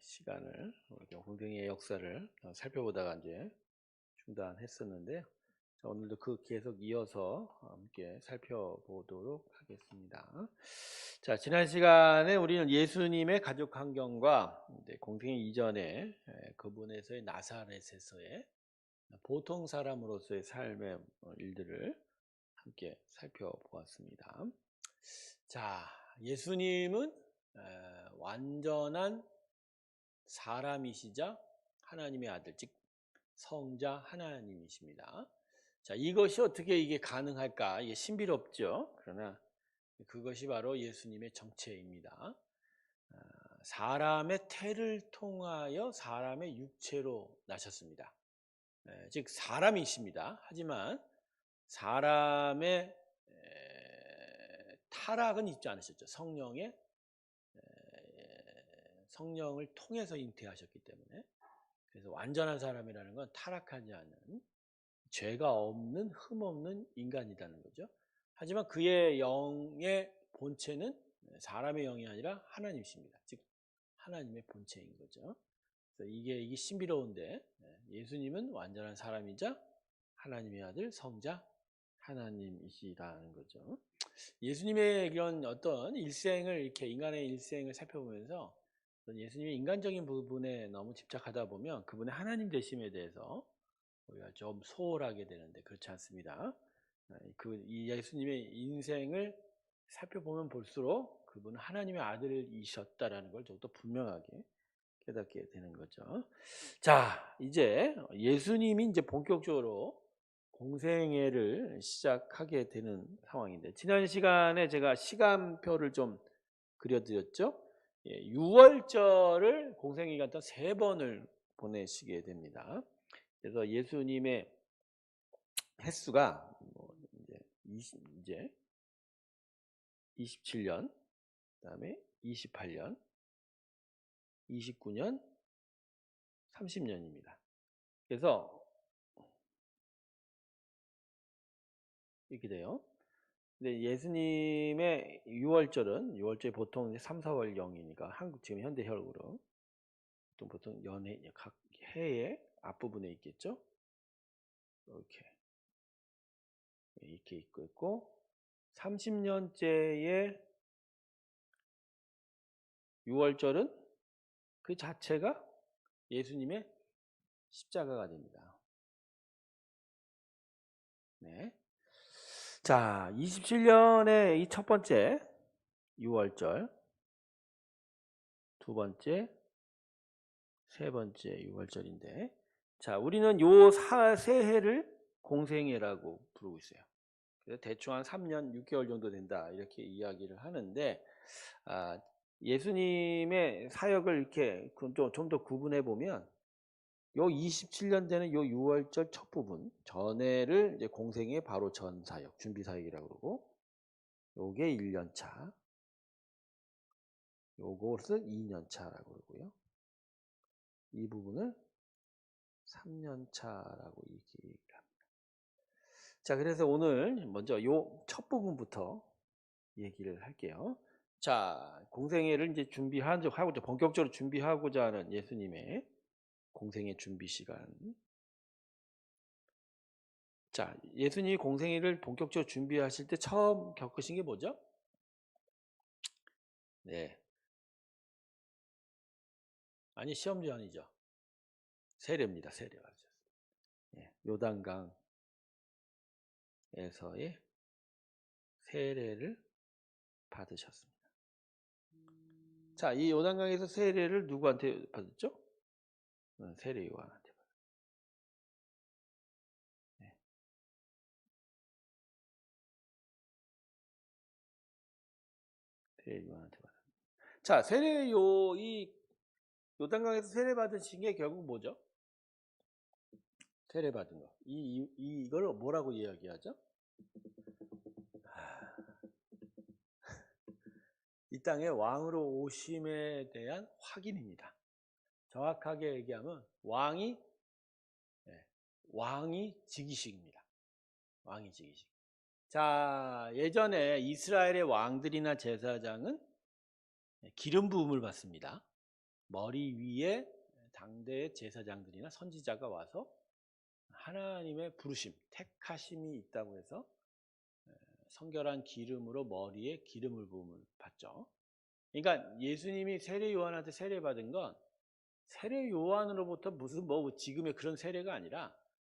시간을 공생의 역사를 살펴보다가 이제 중단했었는데, 자, 오늘도 계속 이어서 함께 살펴보도록 하겠습니다. 자, 지난 시간에 우리는 예수님의 가족 환경과 공생의 이전에 그분에서의 나사렛에서의 보통 사람으로서의 삶의 일들을 함께 살펴보았습니다. 자, 예수님은 완전한 사람이시자 하나님의 아들, 즉 성자 하나님이십니다. 자, 이것이 어떻게 이게 가능할까? 이게 신비롭죠. 그러나 그것이 바로 예수님의 정체입니다. 사람의 태를 통하여 사람의 육체로 나셨습니다. 즉 사람이십니다. 하지만 사람의 타락은 입지 않으셨죠. 성령을 통해서 잉태하셨기 때문에. 그래서 완전한 사람이라는 건 타락하지 않은, 죄가 없는, 흠 없는 인간이라는 거죠. 하지만 그의 영의 본체는 사람의 영이 아니라 하나님이십니다. 즉 하나님의 본체인 거죠. 그래서 이게 신비로운데, 예수님은 완전한 사람이자 하나님의 아들, 성자 하나님이시라는 거죠. 예수님의 그런 어떤 일생을, 이렇게 인간의 일생을 살펴보면서 예수님의 인간적인 부분에 너무 집착하다 보면 그분의 하나님 되심에 대해서 우리가 좀 소홀하게 되는데, 그렇지 않습니다. 이 예수님의 인생을 살펴보면 볼수록 그분은 하나님의 아들이셨다라는 걸 좀 더 분명하게 깨닫게 되는 거죠. 자, 이제 예수님이 이제 본격적으로 공생애를 시작하게 되는 상황인데, 지난 시간에 제가 시간표를 좀 그려드렸죠. 6월절을 공생애기간 동안 3번을 보내시게 됩니다. 그래서 예수님의 횟수가 이제 27년, 그다음에 28년, 29년, 30년입니다. 그래서 이렇게 돼요. 근데 예수님의 6월절이 보통 3, 4월령이니까 한국 지금 현대혈구로 보통 연해 각 해의 앞부분에 있겠죠. 이렇게 있고 30년째의 6월절은 그 자체가 예수님의 십자가가 됩니다. 네. 자, 27년의 이 첫 번째 6월절, 두 번째, 세 번째 6월절인데, 자, 우리는 요 세 해를 공생애라고 부르고 있어요. 그래서 대충 한 3년 6개월 정도 된다, 이렇게 이야기를 하는데, 예수님의 사역을 이렇게 좀 더 구분해 보면, 요 27년 되는 요 6월절 첫 부분 전해를 이제 공생애 바로 전 사역, 준비 사역이라고 그러고, 요게 1년 차, 요것은 2년 차라고 그러고요. 이 부분을 3년 차라고 얘기합니다. 자, 그래서 오늘 먼저 요 첫 부분부터 얘기를 할게요. 자, 공생애를 이제 준비하고자, 본격적으로 준비하고자 하는 예수님의 공생애 준비 시간. 자, 예수님이 공생애를 본격적으로 준비하실 때 처음 겪으신 게 뭐죠? 네. 아니, 시험도 아니죠. 세례입니다. 세례. 네, 요단강에서의 세례를 받으셨습니다. 자, 이 요단강에서 세례를 누구한테 받았죠? 세례 요한한테 받았죠. 네. 세례 요한한테 받았죠. 자, 이 요단강에서 세례 받으신 게 결국 뭐죠? 세례 받은 거. 이걸 뭐라고 이야기하죠? 이 땅에 왕으로 오심에 대한 확인입니다. 정확하게 얘기하면 왕이 즉위식입니다. 왕이 즉위식. 자, 예전에 이스라엘의 왕들이나 제사장은 기름 부음을 받습니다. 머리 위에 당대의 제사장들이나 선지자가 와서 하나님의 부르심, 택하심이 있다고 해서 성결한 기름으로 머리에 기름을 부음을 받죠. 그러니까 예수님이 세례 요한한테 세례 받은 건 세례 요한으로부터 무슨 뭐 지금의 그런 세례가 아니라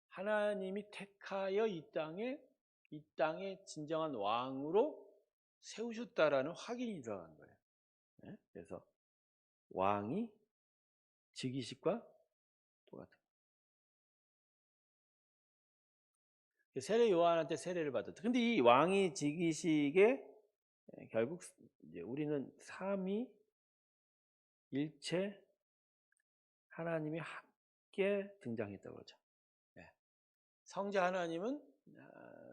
하나님이 택하여 이 땅에 진정한 왕으로 세우셨다라는 확인이 들어간 거예요. 네? 그래서 왕이 즉위식과 똑같은 거예요. 세례 요한한테 세례를 받았다. 근데 이 왕이 즉위식에 결국 이제 우리는 삼위일체 하나님이 함께 등장했다고 그러죠. 네. 성자 하나님은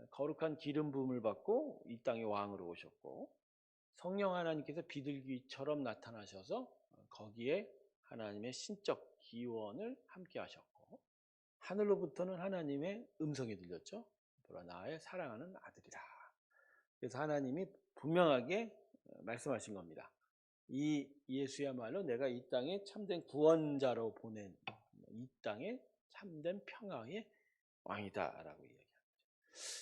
거룩한 기름 부음을 받고 이 땅의 왕으로 오셨고, 성령 하나님께서 비둘기처럼 나타나셔서 거기에 하나님의 신적 기원을 함께 하셨고, 하늘로부터는 하나님의 음성이 들렸죠. 보라 나의 사랑하는 아들이라. 그래서 하나님이 분명하게 말씀하신 겁니다. 이 예수야말로 내가 이 땅에 참된 구원자로 보낸, 이 땅에 참된 평화의 왕이다라고 이야기합니다.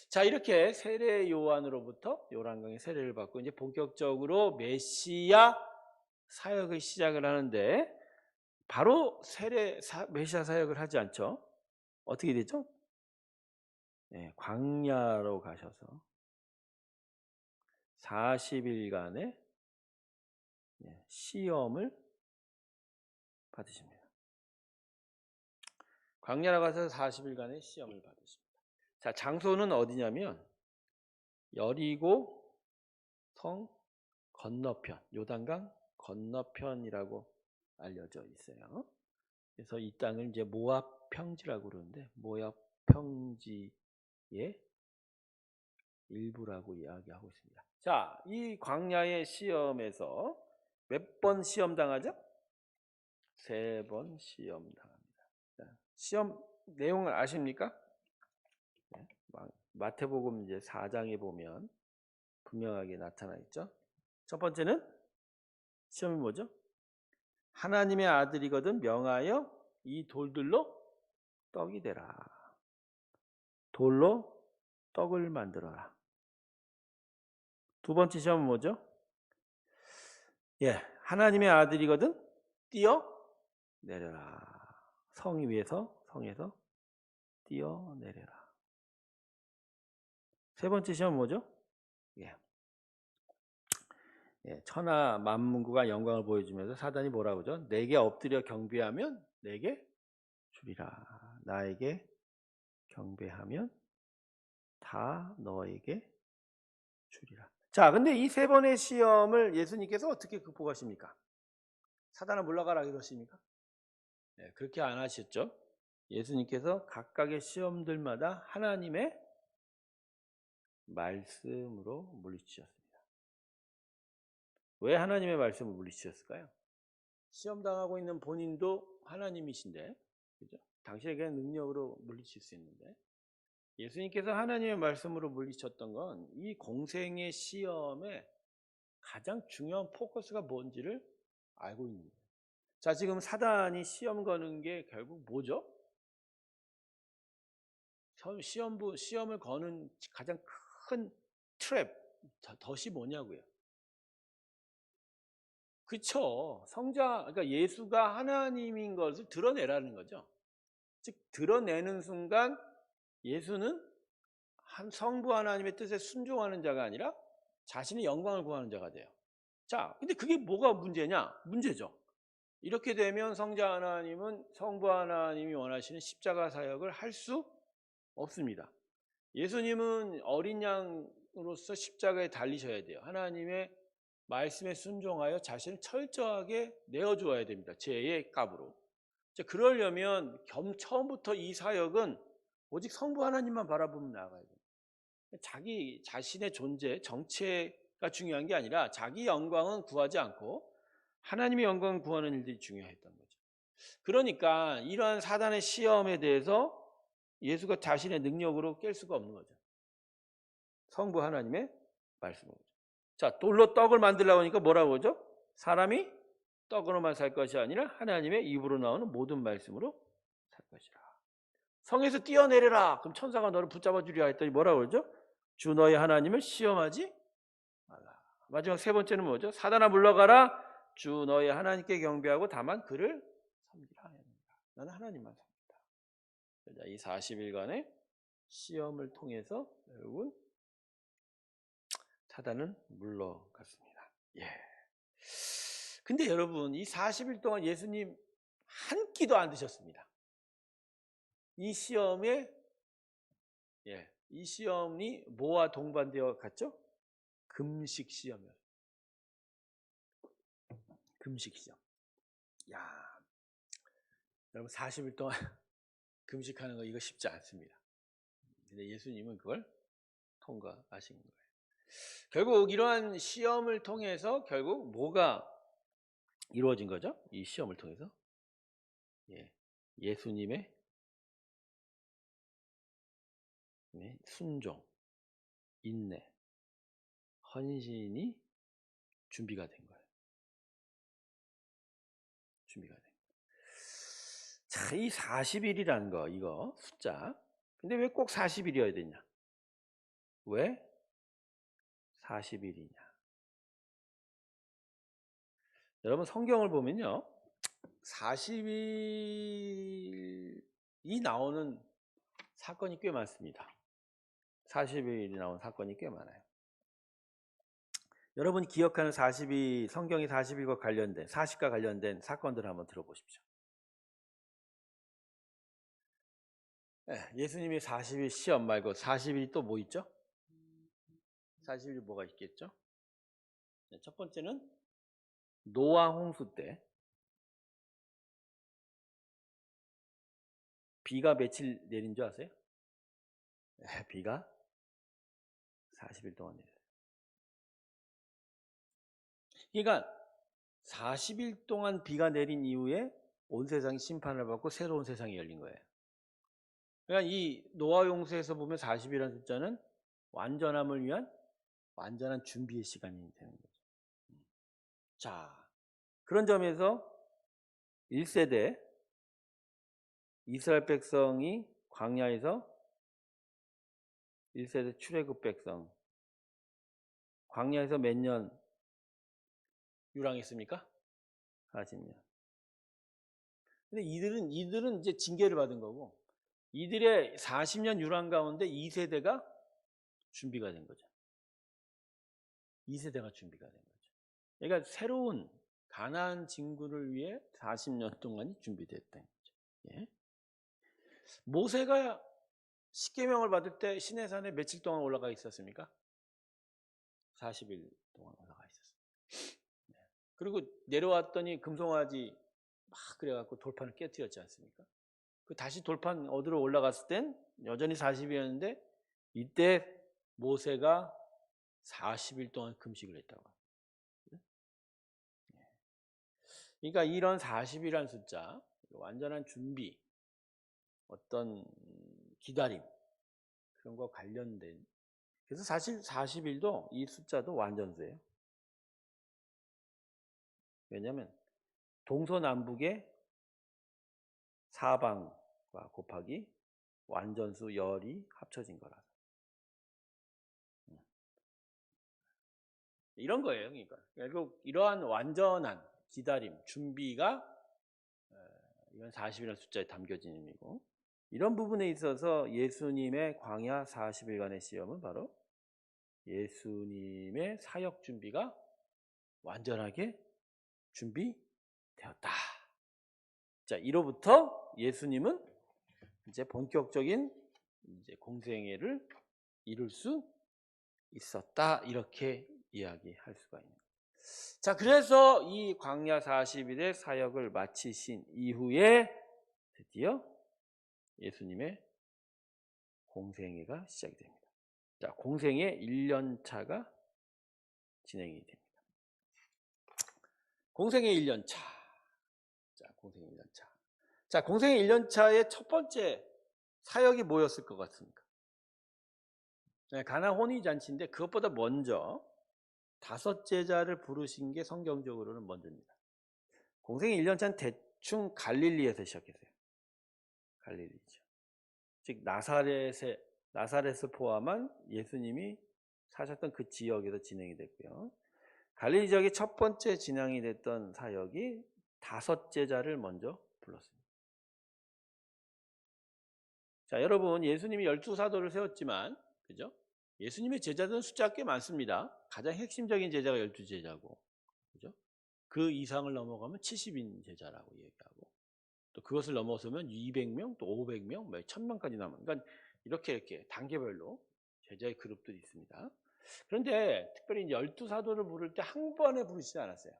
자, 이렇게 세례 요한으로부터 요란강의 세례를 받고 이제 본격적으로 메시아 사역의 시작을 하는데, 바로 메시아 사역을 하지 않죠. 어떻게 되죠? 네, 광야로 가셔서 40일간의 시험을 받으십니다. 광야로 가서 40일간의 시험을 받으십니다. 자, 장소는 어디냐면 여리고 성 건너편, 요단강 건너편이라고 알려져 있어요. 그래서 이 땅을 이제 모압 평지라고 그러는데, 모압 평지의 일부라고 이야기하고 있습니다. 자, 이 광야의 시험에서 몇 번 시험 당하죠? 3번 시험 당합니다. 자, 시험 내용을 아십니까? 네, 마태복음 이제 4장에 보면 분명하게 나타나 있죠. 첫 번째는 시험이 뭐죠? 하나님의 아들이거든 명하여 이 돌들로 떡이 되라. 돌로 떡을 만들어라. 두 번째 시험은 뭐죠? 하나님의 아들이거든 뛰어 내려라. 성에서 뛰어 내려라. 세 번째 시험은 뭐죠? 천하 만문구가 영광을 보여주면서 사단이 뭐라고 하죠? 내게 엎드려 경배하면 내게 주리라. 나에게 경배하면 다 너에게 주리라. 자, 근데 이 3번의 시험을 예수님께서 어떻게 극복하십니까? 사단아 물러가라 이러십니까? 네, 그렇게 안 하셨죠. 예수님께서 각각의 시험들마다 하나님의 말씀으로 물리치셨습니다. 왜 하나님의 말씀을 물리치셨을까요? 시험당하고 있는 본인도 하나님이신데, 그죠? 당신의 그냥 능력으로 물리칠 수 있는데, 예수님께서 하나님의 말씀으로 물리쳤던 건 이 공생의 시험에 가장 중요한 포커스가 뭔지를 알고 있는 거예요. 자, 지금 사단이 시험 거는 게 결국 뭐죠? 시험을 거는 가장 큰 트랩, 덫이 뭐냐고요? 그쵸. 그러니까 예수가 하나님인 것을 드러내라는 거죠. 즉, 드러내는 순간 예수는 성부 하나님의 뜻에 순종하는 자가 아니라 자신의 영광을 구하는 자가 돼요. 자, 근데 그게 뭐가 문제냐? 문제죠. 이렇게 되면 성부 하나님이 원하시는 십자가 사역을 할 수 없습니다. 예수님은 어린 양으로서 십자가에 달리셔야 돼요. 하나님의 말씀에 순종하여 자신을 철저하게 내어주어야 됩니다. 죄의 값으로. 그러려면 처음부터 이 사역은 오직 성부 하나님만 바라보며 나아가야 돼요. 자기 자신의 존재, 정체가 중요한 게 아니라 자기 영광은 구하지 않고 하나님의 영광을 구하는 일들이 중요했던 거죠. 그러니까 이러한 사단의 시험에 대해서 예수가 자신의 능력으로 깰 수가 없는 거죠. 성부 하나님의 말씀으로. 자, 돌로 떡을 만들려고 하니까 뭐라고 하죠? 사람이 떡으로만 살 것이 아니라 하나님의 입으로 나오는 모든 말씀으로 살 것이라. 성에서 뛰어내려라. 그럼 천사가 너를 붙잡아 주리라 했더니 뭐라고 그러죠? 주 너의 하나님을 시험하지 말라. 마지막 세 번째는 뭐죠? 사단아 물러가라. 주 너의 하나님께 경배하고 다만 그를 섬기라 합니다. 나는 하나님만 섬긴다. 이 40일간의 시험을 통해서 여러분 사단은 물러갔습니다. 예. 근데 여러분 이 40일 동안 예수님 한 끼도 안 드셨습니다. 이 시험에 이 시험이 뭐와 동반되어 갔죠? 금식 시험이요. 금식 시험. 야, 여러분 40일 동안 금식하는 거 이거 쉽지 않습니다. 근데 예수님은 그걸 통과하신 거예요. 결국 이러한 시험을 통해서 결국 뭐가 이루어진 거죠? 이 시험을 통해서 예수님의 순종, 인내, 헌신이 준비가 된 거예요. 준비가 된 거예요. 자, 이 40일이라는 거, 이거 숫자. 근데 왜 꼭 40일이어야 되냐? 왜 40일이냐? 여러분 성경을 보면요. 40일이 나오는 사건이 꽤 많습니다. 40일이 나온 사건이 꽤 많아요. 여러분이 기억하는 40일, 성경의 40일과 관련된, 40과 관련된 사건들을 한번 들어보십시오. 예수님의 40일 시험 말고 40일이 또 뭐 있죠? 40일이 뭐가 있겠죠? 첫 번째는 노아 홍수 때 비가 며칠 내린 줄 아세요? 비가 40일 동안 내렸어요. 그러니까 40일 동안 비가 내린 이후에 온 세상이 심판을 받고 새로운 세상이 열린 거예요. 그러니까 이 노아 용서에서 보면 40이라는 숫자는 완전함을 위한 완전한 준비의 시간이 되는 거죠. 자, 그런 점에서 1세대 이스라엘 백성이 광야에서 1세대 출애굽 백성 광야에서 몇 년 유랑했습니까? 40년. 근데 이들은 이제 징계를 받은 거고 이들의 40년 유랑 가운데 2세대가 준비가 된 거죠. 2세대가 준비가 된 거죠. 그러니까 새로운 가나안 진구를 위해 40년 동안이 준비됐다는 거죠. 예? 모세가 십계명을 받을 때 시내산에 며칠 동안 올라가 있었습니까? 40일 동안 올라가 있었어요. 네. 그리고 내려왔더니 금송아지 막 그래갖고 돌판을 깨뜨렸지 않습니까? 그 다시 돌판 얻으러 올라갔을 땐 여전히 40일이었는데 이때 모세가 40일 동안 금식을 했다고. 그러니까 이런 40이라는 숫자, 완전한 준비, 어떤 기다림 그런 거 관련된. 그래서 사실 40일도 이 숫자도 완전수예요. 왜냐하면 동서남북의 사방과 곱하기 완전수 열이 합쳐진 거라서. 이런 거예요. 그러니까 결국 이러한 완전한 기다림, 준비가 이건 40이라는 숫자에 담겨진 의미고, 이런 부분에 있어서 예수님의 광야 40일간의 시험은 바로 예수님의 사역 준비가 완전하게 준비되었다. 자, 이로부터 예수님은 이제 본격적인 이제 공생애를 이룰 수 있었다. 이렇게 이야기할 수가 있는 거예요. 자, 그래서 이 광야 40일의 사역을 마치신 이후에 드디어 예수님의 공생애가 시작이 됩니다. 자, 공생애 1년차가 진행이 됩니다. 공생애 1년차. 자, 공생애 1년차. 자, 공생애 1년차의 첫 번째 사역이 뭐였을 것 같습니까? 네, 가나 혼인잔치인데 그것보다 먼저 5 제자를 부르신 게 성경적으로는 먼저입니다. 공생의 1년차는 대충 갈릴리에서 시작했어요. 갈릴리죠. 즉 나사렛을 포함한 예수님이 사셨던 그 지역에서 진행이 됐고요. 갈릴리 지역의 첫 번째 진행이 됐던 사역이 5 제자를 먼저 불렀습니다. 자, 여러분, 예수님이 12사도를 세웠지만, 그죠? 예수님의 제자들은 숫자가 꽤 많습니다. 가장 핵심적인 제자가 12제자고, 그죠? 그 이상을 넘어가면 70인 제자라고 얘기하고, 또 그것을 넘어서면 200명, 또 500명, 1000명까지 남은. 그러니까 이렇게 단계별로 제자의 그룹들이 있습니다. 그런데 특별히 12사도를 부를 때 한 번에 부르시지 않았어요.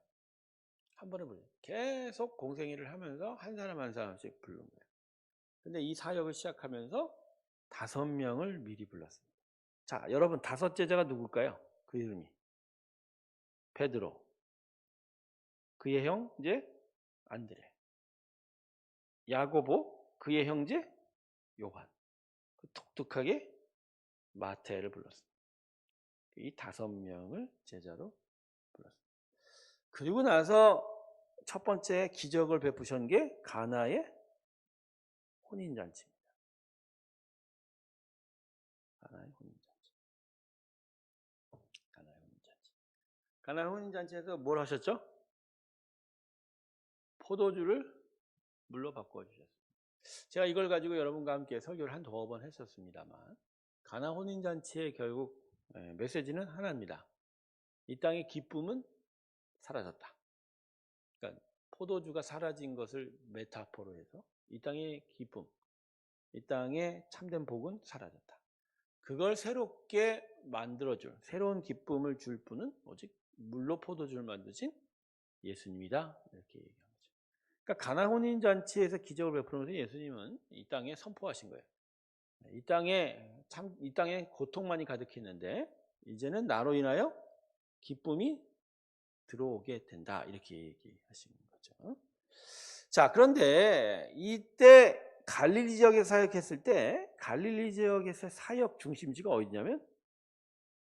한 번에 부르죠. 계속 공생애를 하면서 한 사람 한 사람씩 부른 거예요. 근데 이 사역을 시작하면서 5명을 미리 불렀습니다. 자, 여러분, 5 제자가 누굴까요? 그 이름이 베드로, 그의 형제 안드레, 야고보, 그의 형제 요한, 독특하게 마태를 불렀습니다. 이 5명을 제자로 불렀습니다. 그리고 나서 첫 번째 기적을 베푸신 게 가나의 혼인잔치입니다. 가나의 혼인잔치. 가나의 혼인잔치. 가나의 혼인잔치에서 뭘 하셨죠? 포도주를 물로 바꾸어 주셨습니다. 제가 이걸 가지고 여러분과 함께 설교를 한 2번 했었습니다만, 가나 혼인잔치의 결국 메시지는 하나입니다. 이 땅의 기쁨은 사라졌다. 그러니까 포도주가 사라진 것을 메타포로 해서 이 땅의 기쁨, 이 땅의 참된 복은 사라졌다. 그걸 새롭게 만들어줄, 새로운 기쁨을 줄 분은 오직 물로 포도주를 만드신 예수님이다. 이렇게 얘기한 거죠. 그러니까 가나 혼인잔치에서 기적을 베푸면서 예수님은 이 땅에 선포하신 거예요. 이 땅에 고통만이 가득했는데 이제는 나로 인하여 기쁨이 들어오게 된다. 이렇게 얘기하시는 거죠. 자, 그런데 이때 갈릴리 지역에서 사역했을 때 갈릴리 지역에서 사역 중심지가 어디냐면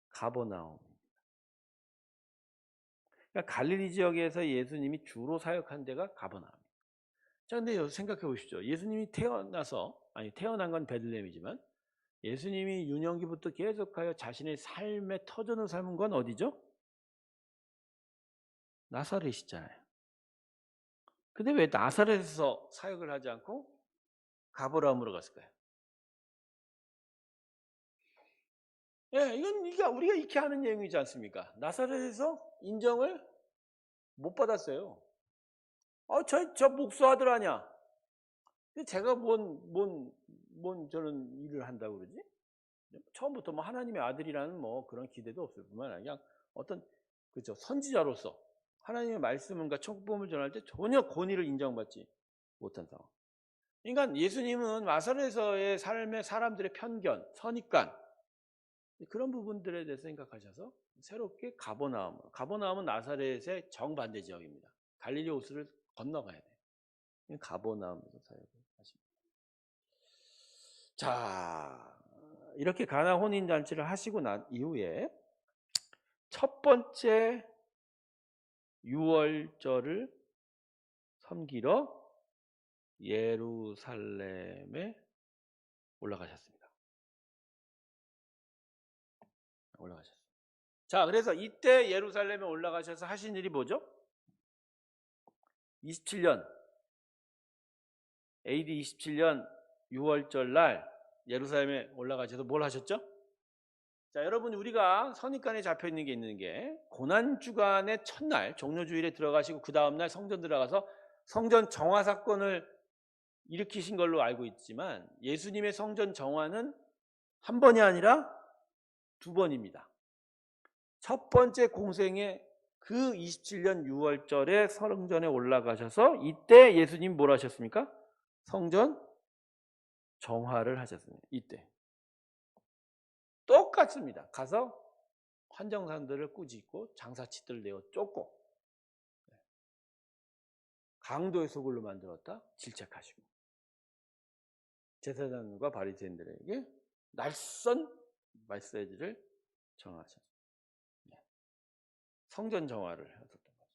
가버나움. 그러니까 갈릴리 지역에서 예수님이 주로 사역한 데가 가버나움입니다. 자, 근데 생각해 보십시오. 예수님이 태어난 건 베들레헴이지만 예수님이 유년기부터 계속하여 자신의 삶의 터전을 삼은 건 어디죠? 나사렛이잖아요. 근데 왜 나사렛에서 사역을 하지 않고 가버나움으로 갔을까요? 예, 이게 우리가 익히 아는 내용이지 않습니까? 나사렛에서 인정을 못 받았어요. 저 목수 아들 아니야. 제가 뭔 저런 일을 한다고 그러지? 처음부터 뭐 하나님의 아들이라는 뭐 그런 기대도 없을 뿐만 아니라 그냥 어떤 그죠 선지자로서 하나님의 말씀과 축복을 전할 때 전혀 권위를 인정받지 못한 상황. 그러니까 예수님은 나사렛에서의 삶의 사람들의 편견, 선입관 그런 부분들에 대해서 생각하셔서 새롭게 가버나움은 나사렛의 정반대 지역입니다. 갈릴리 호수를 건너가야 돼요. 가버나움에서 사역을 하십니다. 자, 이렇게 가나 혼인잔치를 하시고 난 이후에 첫 번째 유월절을 섬기러 예루살렘에 올라가셨습니다. 자, 그래서 이때 예루살렘에 올라가셔서 하신 일이 뭐죠? AD 27년 6월절 날 예루살렘에 올라가셔서 뭘 하셨죠? 자, 여러분 우리가 선입관에 잡혀 있는 게 고난주간의 첫날 종료주일에 들어가시고 그 다음날 성전 들어가서 성전 정화 사건을 일으키신 걸로 알고 있지만 예수님의 성전 정화는 한 번이 아니라 2번입니다. 첫 번째 공생의 그 27년 6월절에 성전에 올라가셔서 이때 예수님 뭘 하셨습니까? 성전 정화를 하셨습니다. 이때 똑같습니다. 가서 환정산들을 꾸짖고 장사치들 내어 쫓고 강도의 소굴로 만들었다 질책하시고 제사장과 바리새인들에게 날선 메시지를 정하셨습니다. 성전 정화를 하셨던 거죠.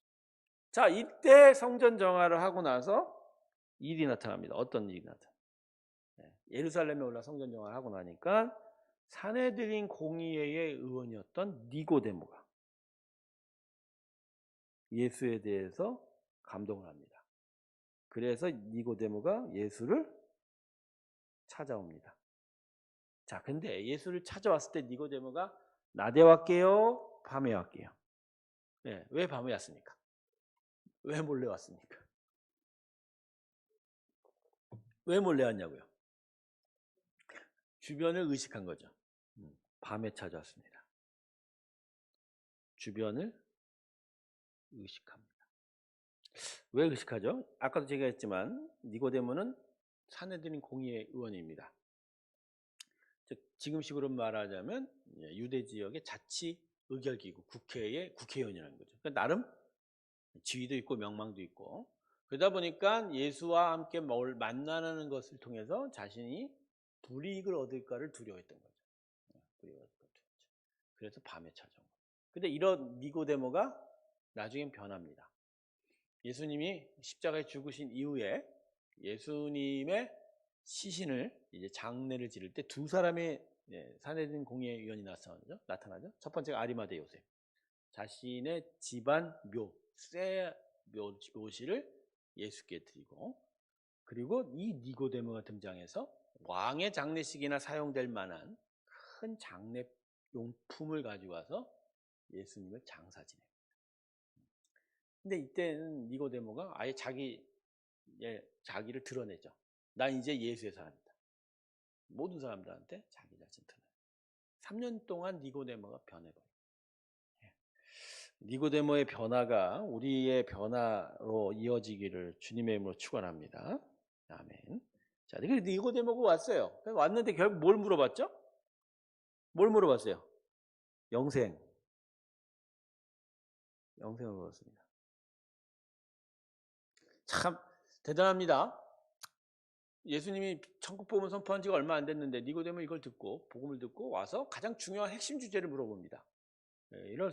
자, 이때 성전 정화를 하고 나서 일이 나타납니다. 어떤 일이 나타납니다. 예루살렘에 올라 성전 정화를 하고 나니까 산헤드린 공의회의 의원이었던 니고데모가 예수에 대해서 감동을 합니다. 그래서 니고데모가 예수를 찾아옵니다. 자, 근데 예수를 찾아왔을 때 니고데모가 낮에 왔게요? 밤에 왔게요? 네, 왜 밤에 왔습니까? 왜 몰래 왔습니까? 왜 몰래 왔냐고요? 주변을 의식한 거죠. 밤에 찾아왔습니다. 주변을 의식합니다. 왜 의식하죠? 아까도 제가 했지만 니고데모는 산헤드린 공의회 의원입니다. 즉 지금식으로 말하자면 유대 지역의 자치 의결기구 국회의 국회의원이라는 거죠. 그러니까 나름 지위도 있고 명망도 있고 그러다 보니까 예수와 함께 만나는 것을 통해서 자신이 불이익을 얻을까를 두려워했던 거죠. 그래서 밤에 찾아온 거예요. 근데 이런 니고데모가 나중엔 변합니다. 예수님이 십자가에 죽으신 이후에 예수님의 시신을 이제 장례를 지를 때 두 사람의 산헤드린 공회의원이 나타나죠. 첫 번째가 아리마대 요셉. 자신의 집안 새 묘시를 예수께 드리고 그리고 이 니고데모가 등장해서 왕의 장례식이나 사용될 만한 큰 장례 용품을 가지고 와서 예수님을 장사지냅니다. 근데 이때는 니고데모가 아예 자기를 드러내죠. 난 이제 예수의 사람이다. 모든 사람들한테 자기 자신 드러내요. 3년 동안 니고데모가 변해버려요. 니고데모의 변화가 우리의 변화로 이어지기를 주님의 이름으로 축원합니다. 아멘. 자, 그래서 니고데모가 왔어요. 왔는데 결국 뭘 물어봤죠? 뭘 물어봤어요? 영생을 물었습니다. 참 대단합니다. 예수님이 천국 복음을 선포한 지가 얼마 안 됐는데 니고데모 이걸 듣고 복음을 듣고 와서 가장 중요한 핵심 주제를 물어봅니다. 이런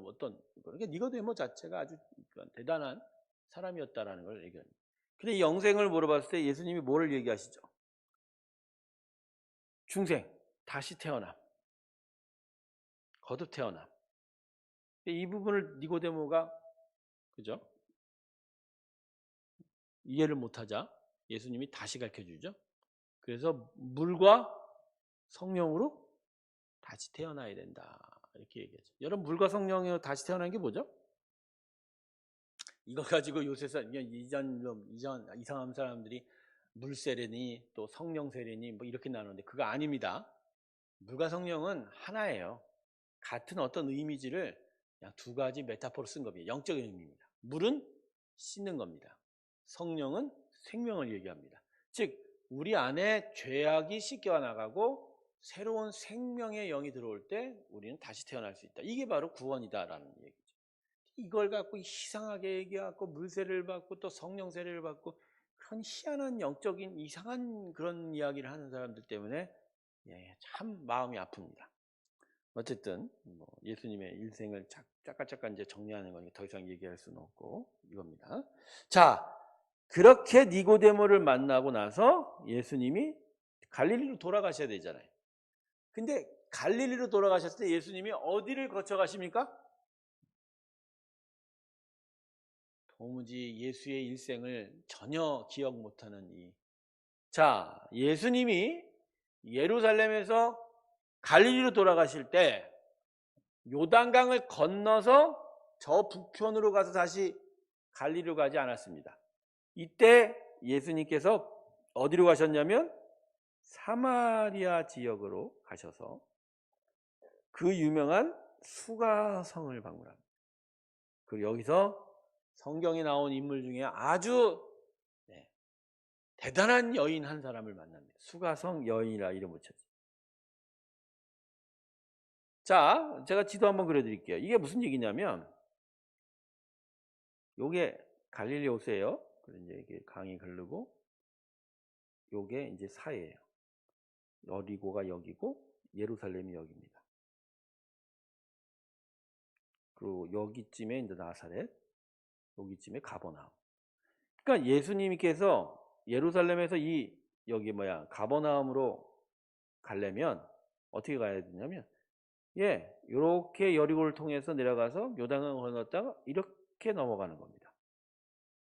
어떤 그러니까 니고데모 자체가 아주 대단한 사람이었다라는 걸 얘기합니다. 근데 이 영생을 물어봤을 때 예수님이 뭐를 얘기하시죠? 중생, 다시 태어남, 거듭 태어남. 이 부분을 니고데모가 그죠? 이해를 못하자 예수님이 다시 가르쳐주죠. 그래서 물과 성령으로 다시 태어나야 된다 이렇게 얘기하죠. 여러분 물과 성령으로 다시 태어나는 게 뭐죠? 이거 가지고 요새 이전 이상한 사람들이 물 세례니 또 성령 세례니 뭐 이렇게 나누는데 그거 아닙니다. 물과 성령은 하나예요. 같은 어떤 이미지를 그냥 두 가지 메타포로 쓴 겁니다. 영적인 의미입니다. 물은 씻는 겁니다. 성령은 생명을 얘기합니다. 즉 우리 안에 죄악이 씻겨 나가고 새로운 생명의 영이 들어올 때 우리는 다시 태어날 수 있다. 이게 바로 구원이다라는 얘기죠. 이걸 갖고 이상하게 얘기하고 물세례를 받고 또 성령 세례를 받고 그런 희한한 영적인 이상한 그런 이야기를 하는 사람들 때문에 참 마음이 아픕니다. 어쨌든 예수님의 일생을 잠깐 이제 정리하는 거니까 더 이상 얘기할 수는 없고 이겁니다. 자, 그렇게 니고데모를 만나고 나서 예수님이 갈릴리로 돌아가셔야 되잖아요. 근데 갈릴리로 돌아가셨을 때 예수님이 어디를 거쳐 가십니까? 도무지 예수의 일생을 전혀 기억 못하는 자, 예수님이 예루살렘에서 갈릴리로 돌아가실 때 요단강을 건너서 저 북편으로 가서 다시 갈릴리로 가지 않았습니다. 이때 예수님께서 어디로 가셨냐면 사마리아 지역으로 가셔서 그 유명한 수가성을 방문합니다. 그리고 여기서 성경에 나온 인물 중에 아주 대단한 여인 한 사람을 만납니다. 수가성 여인이라 이름 붙였어요. 자, 제가 지도 한번 그려드릴게요. 이게 무슨 얘기냐면 요게 갈릴리 호수예요. 이제 이게 강이 흐르고 요게 이제 사해예요. 여리고가 여기고 예루살렘이 여기입니다. 그리고 여기쯤에 이제 나사렛. 여기쯤에 가버나움. 그러니까 예수님께서 예루살렘에서 여기 가버나움으로 가려면 어떻게 가야 되냐면 이렇게 여리고를 통해서 내려가서 요단강을 건넜다가 이렇게 넘어가는 겁니다.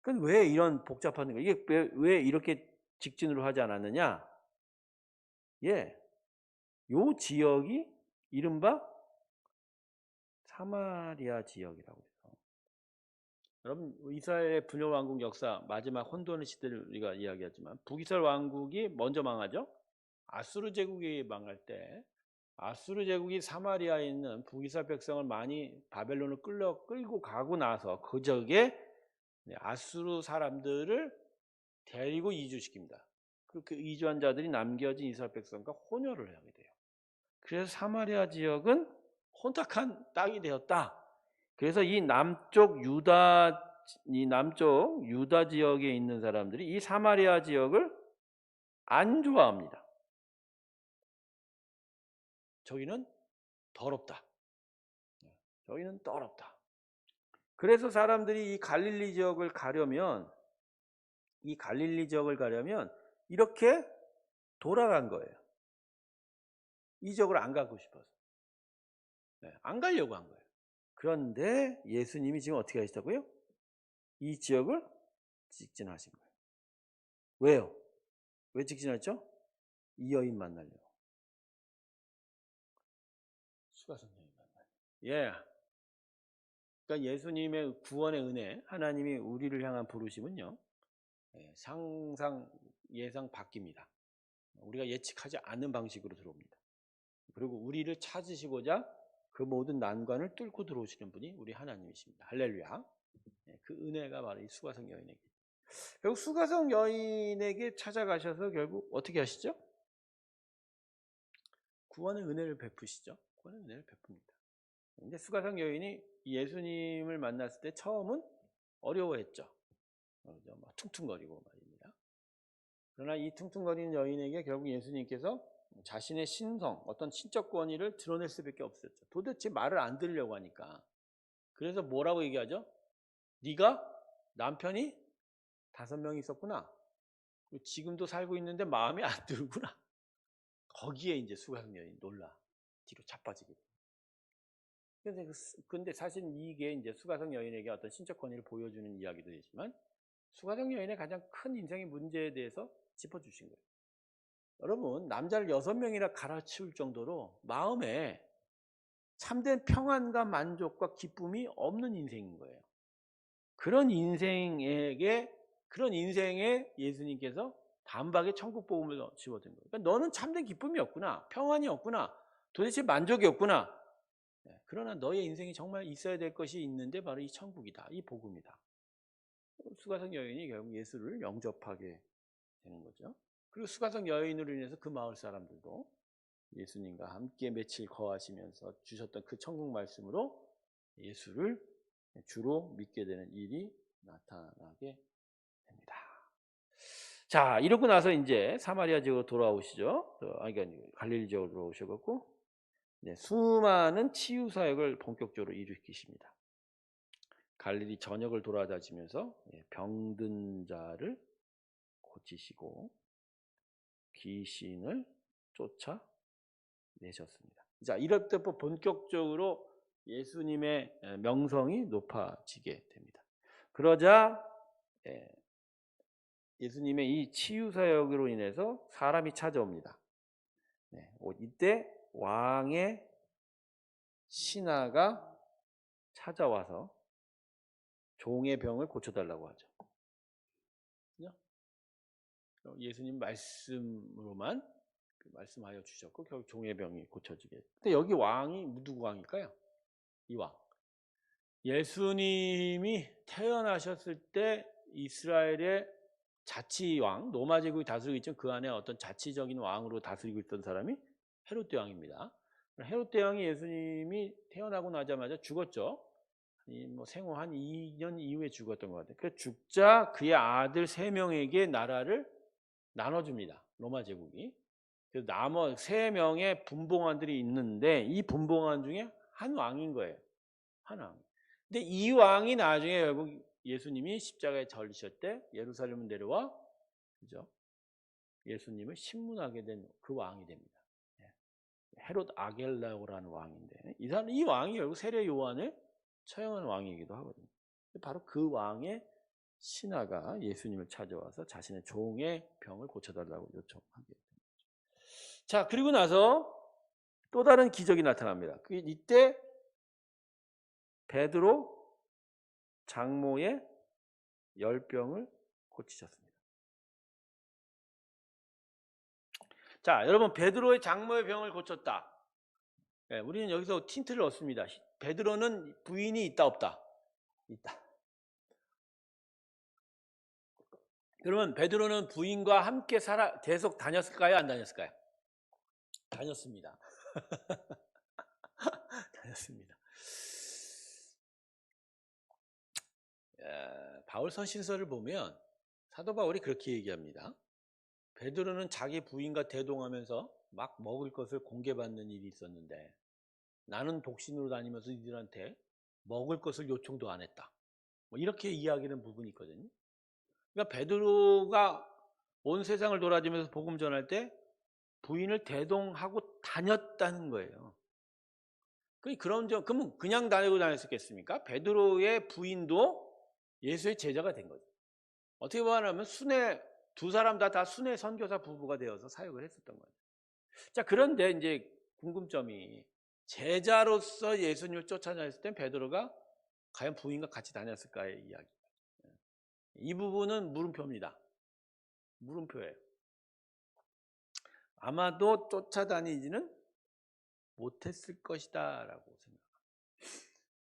그럼 왜 이런 복잡한 거? 이게 왜 이렇게 직진으로 하지 않았느냐? 요 지역이 이른바 사마리아 지역이라고 해서. 여러분, 이스라엘의 분열 왕국 역사 마지막 혼돈의 시대를 우리가 이야기하지만 북이스라엘 왕국이 먼저 망하죠. 아수르 제국이 망할 때 아수르 제국이 사마리아에 있는 북이스라엘 백성을 많이 바벨론을 끌고 가고 나서 그 적에 아수르 사람들을 데리고 이주시킵니다. 그렇게 이주한 자들이 남겨진 이스라엘 백성과 혼혈을 하게 돼요. 그래서 사마리아 지역은 혼탁한 땅이 되었다. 그래서 이 남쪽 유다 지역에 있는 사람들이 이 사마리아 지역을 안 좋아합니다. 저기는 더럽다. 저기는 더럽다. 그래서 사람들이 이 갈릴리 지역을 가려면 이렇게 돌아간 거예요. 이 지역을 안 가고 싶어서. 안 가려고 한 거예요. 그런데 예수님이 지금 어떻게 하시다고요? 이 지역을 직진하신 거예요. 왜요? 왜 직진했죠? 이 여인 만나려고. 수가성 여인 만나려고. 그러니까 예수님의 구원의 은혜, 하나님이 우리를 향한 부르심은요, 상상 예상 바뀝니다. 우리가 예측하지 않는 방식으로 들어옵니다. 그리고 우리를 찾으시고자 그 모든 난관을 뚫고 들어오시는 분이 우리 하나님이십니다. 할렐루야. 그 은혜가 바로 이 수가성 여인에게. 결국 수가성 여인에게 찾아가셔서 결국 어떻게 하시죠? 구원의 은혜를 베푸시죠. 구원의 은혜를 베풉니다. 근데 수가성 여인이 예수님을 만났을 때 처음은 어려워했죠. 막 퉁퉁거리고 말입니다. 그러나 이 퉁퉁거리는 여인에게 결국 예수님께서 자신의 신성, 어떤 신적 권위를 드러낼 수밖에 없었죠. 도대체 말을 안 들으려고 하니까. 그래서 뭐라고 얘기하죠? 네가 남편이 5명 있었구나. 지금도 살고 있는데 마음에 안 들구나. 거기에 이제 수가성 여인이 놀라 뒤로 자빠지게 돼요. 근데 사실 이게 이제 수가성 여인에게 어떤 신적 권위를 보여주는 이야기도 되지만 수가성 여인의 가장 큰 인생의 문제에 대해서 짚어주신 거예요. 여러분, 남자를 6명이나 갈아치울 정도로 마음에 참된 평안과 만족과 기쁨이 없는 인생인 거예요. 그런 인생에 예수님께서 단박에 천국 복음을 집어든 거예요. 그러니까 너는 참된 기쁨이 없구나, 평안이 없구나, 도대체 만족이 없구나. 그러나 너의 인생이 정말 있어야 될 것이 있는데 바로 이 천국이다, 이 복음이다. 수가성 여인이 결국 예수를 영접하게 되는 거죠. 그리고 수가성 여인으로 인해서 그 마을 사람들도 예수님과 함께 며칠 거하시면서 주셨던 그 천국 말씀으로 예수를 주로 믿게 되는 일이 나타나게 됩니다. 자, 이러고 나서 이제 사마리아 지역으로 돌아오시죠. 그러니까 갈릴리 지역으로 돌아오셔갖고 수많은 치유 사역을 본격적으로 일으키십니다. 갈릴리 전역을 돌아다니면서 병든 자를 고치시고 귀신을 쫓아내셨습니다. 자, 이럴 때 본격적으로 예수님의 명성이 높아지게 됩니다. 그러자 예수님의 이 치유 사역으로 인해서 사람이 찾아옵니다. 이때 왕의 신하가 찾아와서 종의 병을 고쳐달라고 하죠. 예수님 말씀으로만 말씀하여 주셨고 결국 종의 병이 고쳐지게. 근데 여기 왕이 누구 왕일까요? 이 왕. 예수님이 태어나셨을 때 이스라엘의 자치왕, 로마 제국이 다스리고 있지만 그 안에 어떤 자치적인 왕으로 다스리고 있던 사람이 헤롯 왕입니다. 헤롯 왕이 예수님이 태어나고 나자마자 죽었죠. 생후 한 2년 이후에 죽었던 것 같아요. 그 죽자 그의 아들 3명에게 나라를 나눠줍니다. 로마 제국이. 그래서 나머 3명의 분봉관들이 있는데 이 분봉관 중에 한 왕인 거예요. 한 왕. 근데 이 왕이 나중에 결국 예수님이 십자가에 달리실 때 예루살렘 내려와, 그죠? 예수님을 신문하게 된 그 왕이 됩니다. 헤롯 아겔라오라는 왕인데, 이 왕이 결국 세례 요한을 처형한 왕이기도 하거든요. 바로 그 왕의 신하가 예수님을 찾아와서 자신의 종의 병을 고쳐달라고 요청하게 됩니다. 자, 그리고 나서 또 다른 기적이 나타납니다. 이때 베드로 장모의 열병을 고치셨습니다. 자, 여러분, 베드로의 장모의 병을 고쳤다. 네, 우리는 여기서 틴트를 얻습니다. 베드로는 부인이 있다 없다? 있다. 그러면 베드로는 부인과 함께 계속 다녔을까요? 안 다녔을까요? 다녔습니다. 다녔습니다. 바울 서신서를 보면 사도 바울이 그렇게 얘기합니다. 베드로는 자기 부인과 대동하면서 막 먹을 것을 공개받는 일이 있었는데 나는 독신으로 다니면서 이들한테 먹을 것을 요청도 안 했다. 뭐 이렇게 이야기하는 부분이 있거든요. 그러니까 베드로가 온 세상을 돌아다니면서 복음 전할 때 부인을 대동하고 다녔다는 거예요. 그러면 그냥 다니고 다녔겠습니까? 베드로의 부인도 예수의 제자가 된 거죠. 어떻게 보면 두 사람 다 순회 선교사 부부가 되어서 사역을 했었던 거예요. 자, 그런데 이제 궁금점이 제자로서 예수님을 쫓아다녔을 때 베드로가 과연 부인과 같이 다녔을까의 이야기. 이 부분은 물음표입니다. 물음표예요. 아마도 쫓아다니지는 못했을 것이다 라고 생각합니다.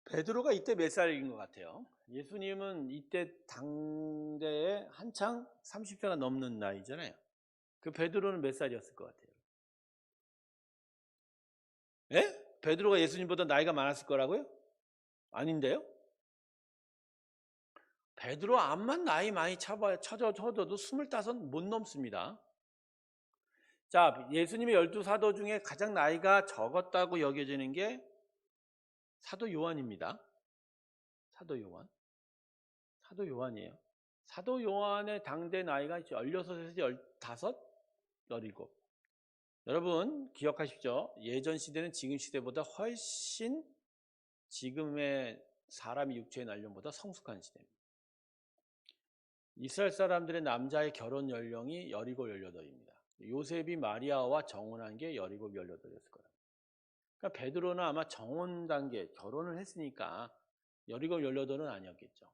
베드로가 이때 몇 살인 것 같아요? 예수님은 이때 당대에 한창 30세가 넘는 나이잖아요. 그 베드로는 몇 살이었을 것 같아요? 예? 베드로가 예수님보다 나이가 많았을 거라고요? 아닌데요? 베드로 암만 나이 많이 쳐져도 25 못 넘습니다. 자, 예수님의 12사도 중에 가장 나이가 적었다고 여겨지는 게 사도 요한입니다. 사도 요한이에요. 사도 요한의 당대 나이가 16에서 15, 17. 여러분 기억하십시오. 예전 시대는 지금 시대보다 훨씬 지금의 사람이 육체의 날령보다 성숙한 시대입니다. 이스라엘 사람들의 남자의 결혼 연령이 17, 18입니다. 요셉이 마리아와 정혼한 게 17, 18이었을 거예요. 그러니까 베드로는 아마 정혼 단계, 결혼을 했으니까 17, 18은 아니었겠죠.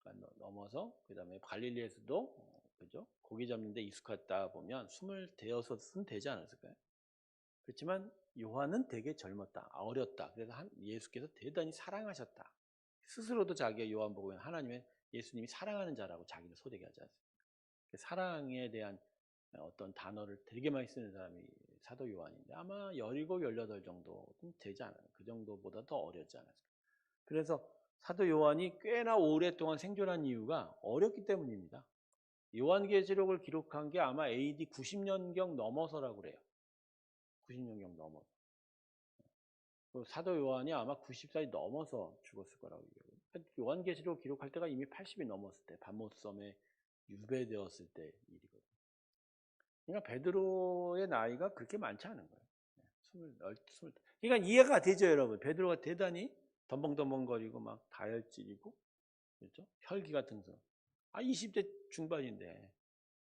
그러니까 넘어서 그다음에 갈릴리에서도 그죠? 고기 잡는 데 익숙하다 보면 26은 되지 않았을까요? 그렇지만 요한은 되게 젊었다, 어렸다. 그래서 예수께서 대단히 사랑하셨다. 스스로도 자기가 요한복음에 하나님의 예수님이 사랑하는 자라고 자기를 소개하지 않습니까? 사랑에 대한 어떤 단어를 되게 많이 쓰는 사람이 사도 요한인데 아마 17, 18 정도는 되지 않아요. 그 정도보다 더 어렸지 않았을까. 그래서 사도 요한이 꽤나 오랫동안 생존한 이유가 어렸기 때문입니다. 요한계시록을 기록한 게 아마 AD 90년경 넘어서라고 그래요. 90년경 넘어서. 사도 요한이 아마 90살이 넘어서 죽었을 거라고 얘기해요. 요한계시록 기록할 때가 이미 80이 넘었을 때, 반모섬에 유배되었을 때 일이거든요. 그러니까 베드로의 나이가 그렇게 많지 않은 거예요. 20. 그러니까 이해가 되죠, 여러분. 베드로가 대단히 덤벙덤벙거리고 막 다혈질이고, 그렇죠? 혈기가 등등. 20대 중반인데,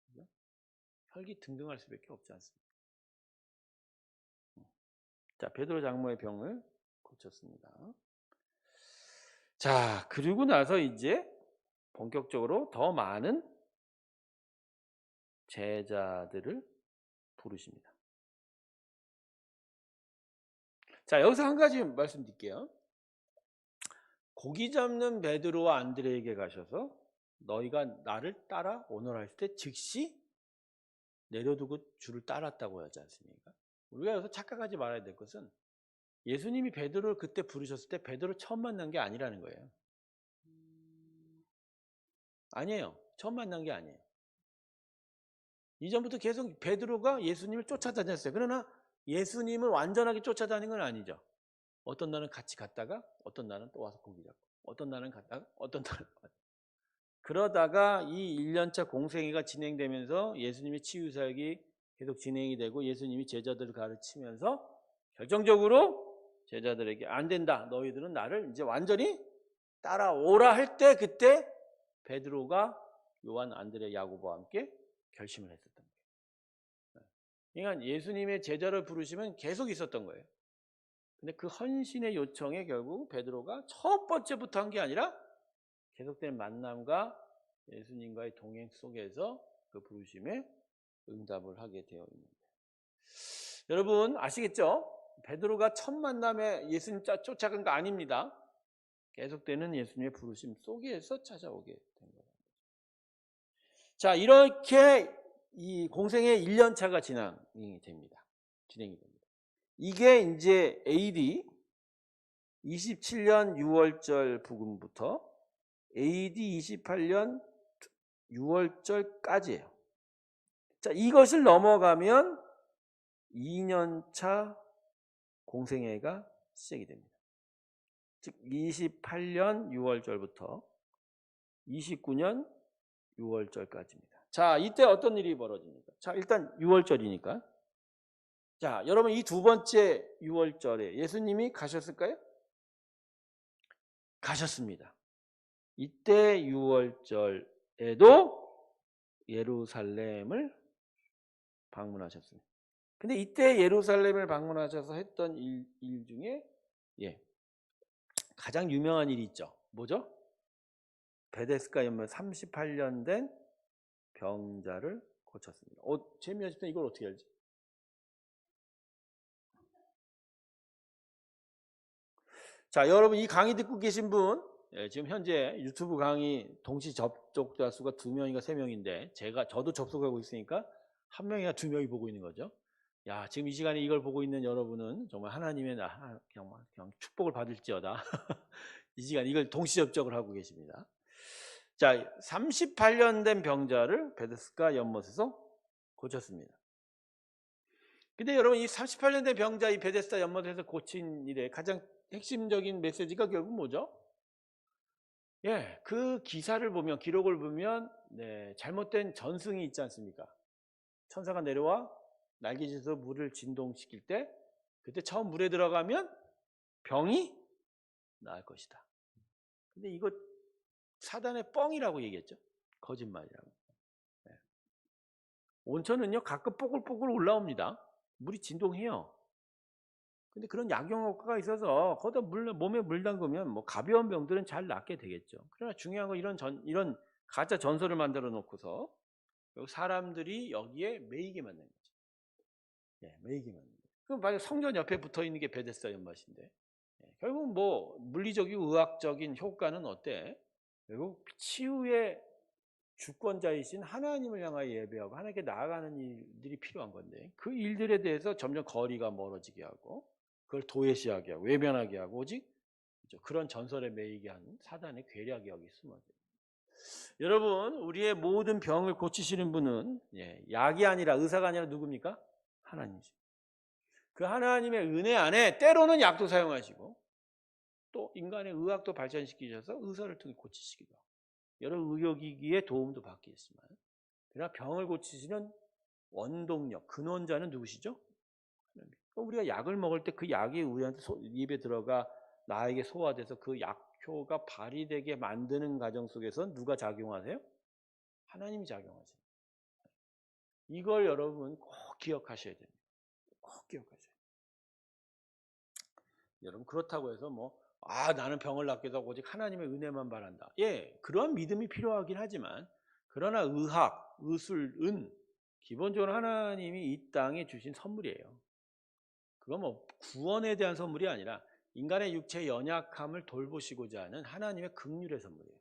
그렇죠? 혈기 등등할 수밖에 없지 않습니까? 자, 베드로 장모의 병을 고쳤습니다. 자, 그리고 나서 이제 본격적으로 더 많은 제자들을 부르십니다. 자, 여기서 한 가지 말씀드릴게요. 고기 잡는 베드로와 안드레에게 가셔서 너희가 나를 따라 오너라 했을 때 즉시 내려두고 주를 따랐다고 하지 않습니까? 우리가 여기서 착각하지 말아야 될 것은 예수님이 베드로를 그때 부르셨을 때 베드로 처음 만난 게 아니라는 거예요. 아니에요. 처음 만난 게 아니에요. 이전부터 계속 베드로가 예수님을 쫓아다녔어요. 그러나 예수님을 완전하게 쫓아다닌 건 아니죠. 어떤 날은 같이 갔다가 어떤 날은 또 와서 고기 잡고 어떤 날은 갔다가 어떤 날은 그러다가 이 1년차 공생애가 진행되면서 예수님의 치유사역이 계속 진행이 되고 예수님이 제자들을 가르치면서 결정적으로 제자들에게 안 된다. 너희들은 나를 이제 완전히 따라오라 할 때 그때 베드로가 요한, 안드레, 야고보와 함께 결심을 했었던 거예요. 그러니까 예수님의 제자를 부르시면 계속 있었던 거예요. 근데 그 헌신의 요청에 결국 베드로가 첫 번째부터 한 게 아니라 계속된 만남과 예수님과의 동행 속에서 그 부르심에 응답을 하게 되어 있는 거예요. 여러분 아시겠죠? 베드로가 첫 만남에 예수님 쫓아간 거 아닙니다. 계속되는 예수님의 부르심 속에서 찾아오게 된 거예요. 자, 이렇게 이 공생의 1년차가 진행이 됩니다. 이게 이제 AD 27년 6월절 부근부터 AD 28년 6월절까지예요. 자, 이것을 넘어가면 2년차 공생애가 시작이 됩니다. 즉 28년 6월절부터 29년 6월절까지입니다. 자, 이때 어떤 일이 벌어집니까? 자, 일단 6월절이니까. 자, 여러분 이 두 번째 6월절에 예수님이 가셨을까요? 가셨습니다. 이때 6월절에도 예루살렘을 방문하셨습니다. 근데 이때 예루살렘을 방문하셔서 했던 일 중에 가장 유명한 일이 있죠. 뭐죠? 베데스다 연못 38년 된 병자를 고쳤습니다. 재미없을 때 이걸 어떻게 알지? 자, 여러분 이 강의 듣고 계신 분 지금 현재 유튜브 강의 동시 접속자 수가 2명인가 3명인데 저도 접속하고 있으니까 1명이나 2명이 보고 있는 거죠. 야, 지금 이 시간에 이걸 보고 있는 여러분은 정말 하나님의 그냥 축복을 받을지어다. 이 시간 이걸 동시 접촉을 하고 계십니다. 자, 38년 된 병자를 베데스다 연못에서 고쳤습니다. 근데 여러분 이 38년 된 병자 이 베데스다 연못에서 고친 일의 가장 핵심적인 메시지가 결국 뭐죠? 그 기사를 보면 기록을 보면 잘못된 전승이 있지 않습니까? 천사가 내려와 날개짓으로 물을 진동시킬 때 그때 처음 물에 들어가면 병이 나을 것이다. 근데 이거 사단의 뻥이라고 얘기했죠. 거짓말이라고. 온천은요 가끔 뽀글뽀글 올라옵니다. 물이 진동해요. 근데 그런 약용 효과가 있어서 거기다 몸에 물 담그면 뭐 가벼운 병들은 잘 낫게 되겠죠. 그러나 중요한 건 이런 가짜 전설을 만들어 놓고서 사람들이 여기에 매이게 만든 거죠. 매이게 만든 거죠. 그럼 만약 성전 옆에 붙어 있는 게 베데스다 연못인데 결국 뭐 물리적이고 의학적인 효과는 어때? 결국 치유의 주권자이신 하나님을 향하여 예배하고 하나님께 나아가는 일들이 필요한 건데 그 일들에 대해서 점점 거리가 멀어지게 하고 그걸 도외시하게 하고 외면하게 하고 오직 그런 전설에 매이게 하는 사단의 괴력이 여기 숨어져요. 여러분 우리의 모든 병을 고치시는 분은 약이 아니라 의사가 아니라 누굽니까? 하나님이죠. 그 하나님의 은혜 안에 때로는 약도 사용하시고 또 인간의 의학도 발전시키셔서 의사를 통해 고치시기도 하고 여러 의료기기의 도움도 받겠지만 그러나 병을 고치시는 원동력, 근원자는 누구시죠? 우리가 약을 먹을 때 그 약이 우리한테 입에 들어가 나에게 소화돼서 그 약효가 발휘되게 만드는 과정 속에서 누가 작용하세요? 하나님이 작용하세요. 이걸 여러분 꼭 기억하셔야 됩니다. 꼭 기억하셔야 돼요. 여러분 그렇다고 해서 나는 병을 낫게도 하고 오직 하나님의 은혜만 바란다. 그런 믿음이 필요하긴 하지만 그러나 의학, 의술, 기본적으로 하나님이 이 땅에 주신 선물이에요. 그건 구원에 대한 선물이 아니라 인간의 육체의 연약함을 돌보시고자 하는 하나님의 긍휼의 선물이에요.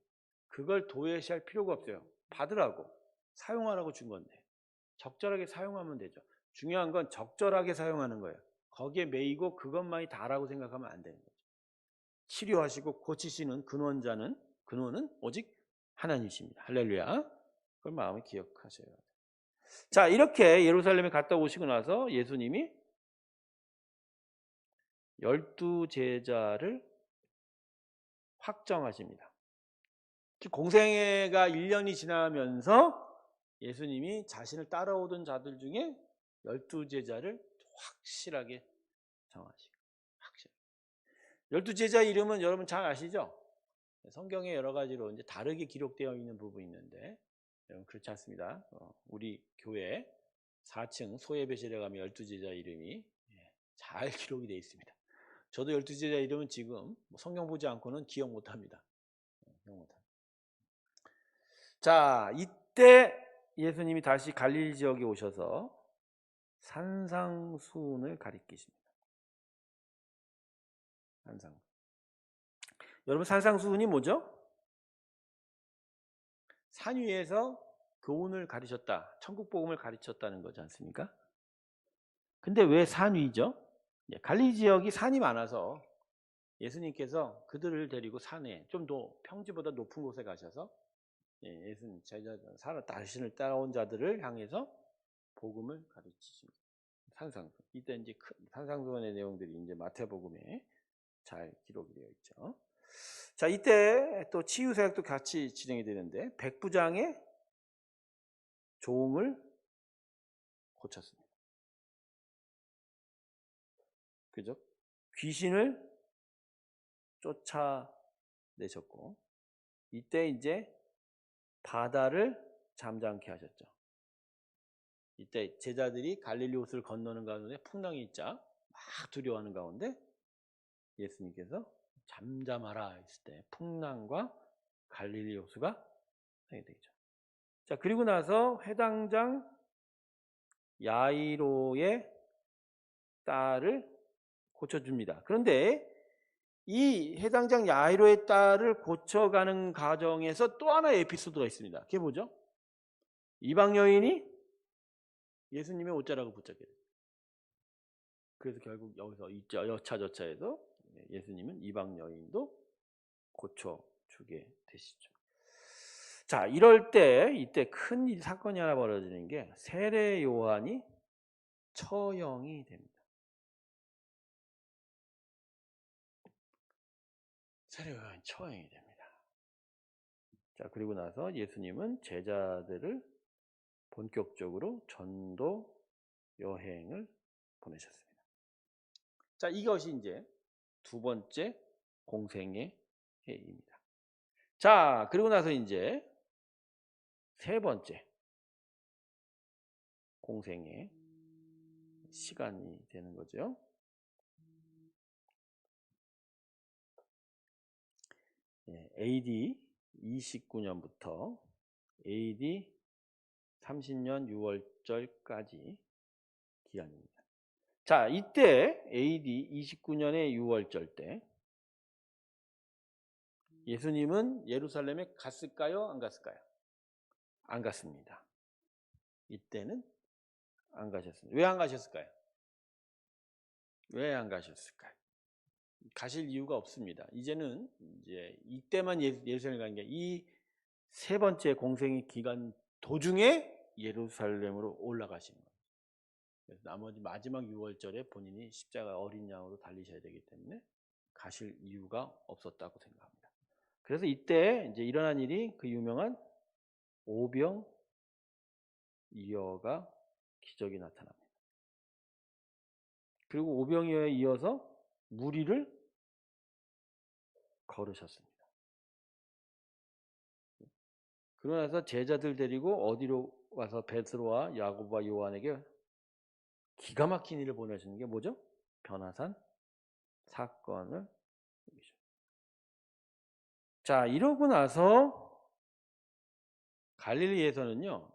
그걸 도외시할 필요가 없어요. 받으라고, 사용하라고 준 건데 적절하게 사용하면 되죠. 중요한 건 적절하게 사용하는 거예요. 거기에 매이고 그것만이 다라고 생각하면 안 되는 거죠. 치료하시고 고치시는 근원은 오직 하나님이십니다. 할렐루야. 그걸 마음에 기억하셔야 돼요. 자, 이렇게 예루살렘에 갔다 오시고 나서 예수님이 12 제자를 확정하십니다. 공생애가 1년이 지나면서 예수님이 자신을 따라오던 자들 중에 12제자를 확실하게 정하시고, 확실하게. 12제자 이름은 여러분 잘 아시죠? 성경에 여러 가지로 이제 다르게 기록되어 있는 부분이 있는데, 여러분 그렇지 않습니다. 우리 교회 4층 소예배실에 가면 12제자 이름이 잘 기록이 되어 있습니다. 저도 12제자 이름은 지금 성경 보지 않고는 기억 못합니다. 기억 못합니다. 자, 이때 예수님이 다시 갈릴리 지역에 오셔서 산상수훈을 가리키십니다. 산상. 여러분 산상수훈이 뭐죠? 산 위에서 교훈을 가르쳤다. 천국 복음을 가르쳤다는 거지 않습니까? 근데 왜 산 위죠? 갈릴리 지역이 산이 많아서 예수님께서 그들을 데리고 산에 좀 더 평지보다 높은 곳에 가셔서 예수님 제자 자신을 따라온 자들을 향해서 복음을 가르치십니다. 산상수. 이때 이제 산상수훈의 내용들이 이제 마태복음에 잘 기록이 되어 있죠. 자, 이때 또 치유 사역도 같이 진행이 되는데 백부장의 종을 고쳤습니다. 그죠? 귀신을 쫓아내셨고, 이때 이제 바다를 잠잠케 하셨죠. 이때 제자들이 갈릴리 호수를 건너는 가운데 풍랑이 있자 막 두려워하는 가운데 예수님께서 잠잠하라 했을 때 풍랑과 갈릴리 호수가 생기게 되죠. 자, 그리고 나서 회당장 야이로의 딸을 고쳐줍니다. 그런데 이 해당장 야이로의 딸을 고쳐가는 과정에서 또 하나의 에피소드가 있습니다. 그게 뭐죠? 이방 여인이 예수님의 옷자락을 붙잡게 돼요. 그래서 결국 여기서 여차저차해서 예수님은 이방 여인도 고쳐주게 되시죠. 자, 이럴 때 이때 큰 사건이 하나 벌어지는 게 세례 요한이 처형이 됩니다. 세례 요한이 처형이 됩니다. 자, 그리고 나서 예수님은 제자들을 본격적으로 전도 여행을 보내셨습니다. 자, 이것이 이제 두 번째 공생의 해입니다. 자, 그리고 나서 이제 세 번째 공생의 시간이 되는 거죠. AD 29년부터 AD 30년 6월절까지 기간입니다. 자, 이때 AD 29년의 6월절 때 예수님은 예루살렘에 갔을까요? 안 갔을까요? 안 갔습니다. 이때는 안 가셨습니다. 왜 안 가셨을까요? 왜 안 가셨을까요? 가실 이유가 없습니다. 이제는 이제 이때만 예루살렘 간 게 이 세 번째 공생의 기간 도중에 예루살렘으로 올라가신 거예요. 그래서 나머지 마지막 6월절에 본인이 십자가 어린 양으로 달리셔야 되기 때문에 가실 이유가 없었다고 생각합니다. 그래서 이때 이제 일어난 일이 그 유명한 오병이어가 기적이 나타납니다. 그리고 오병이어에 이어서 무리를 걸으셨습니다. 그러고 나서 제자들 데리고 어디로 와서 베드로와 야고보와 요한에게 기가 막힌 일을 보내시는 게 뭐죠? 변화산 사건을. 자, 이러고 나서 갈릴리에서는요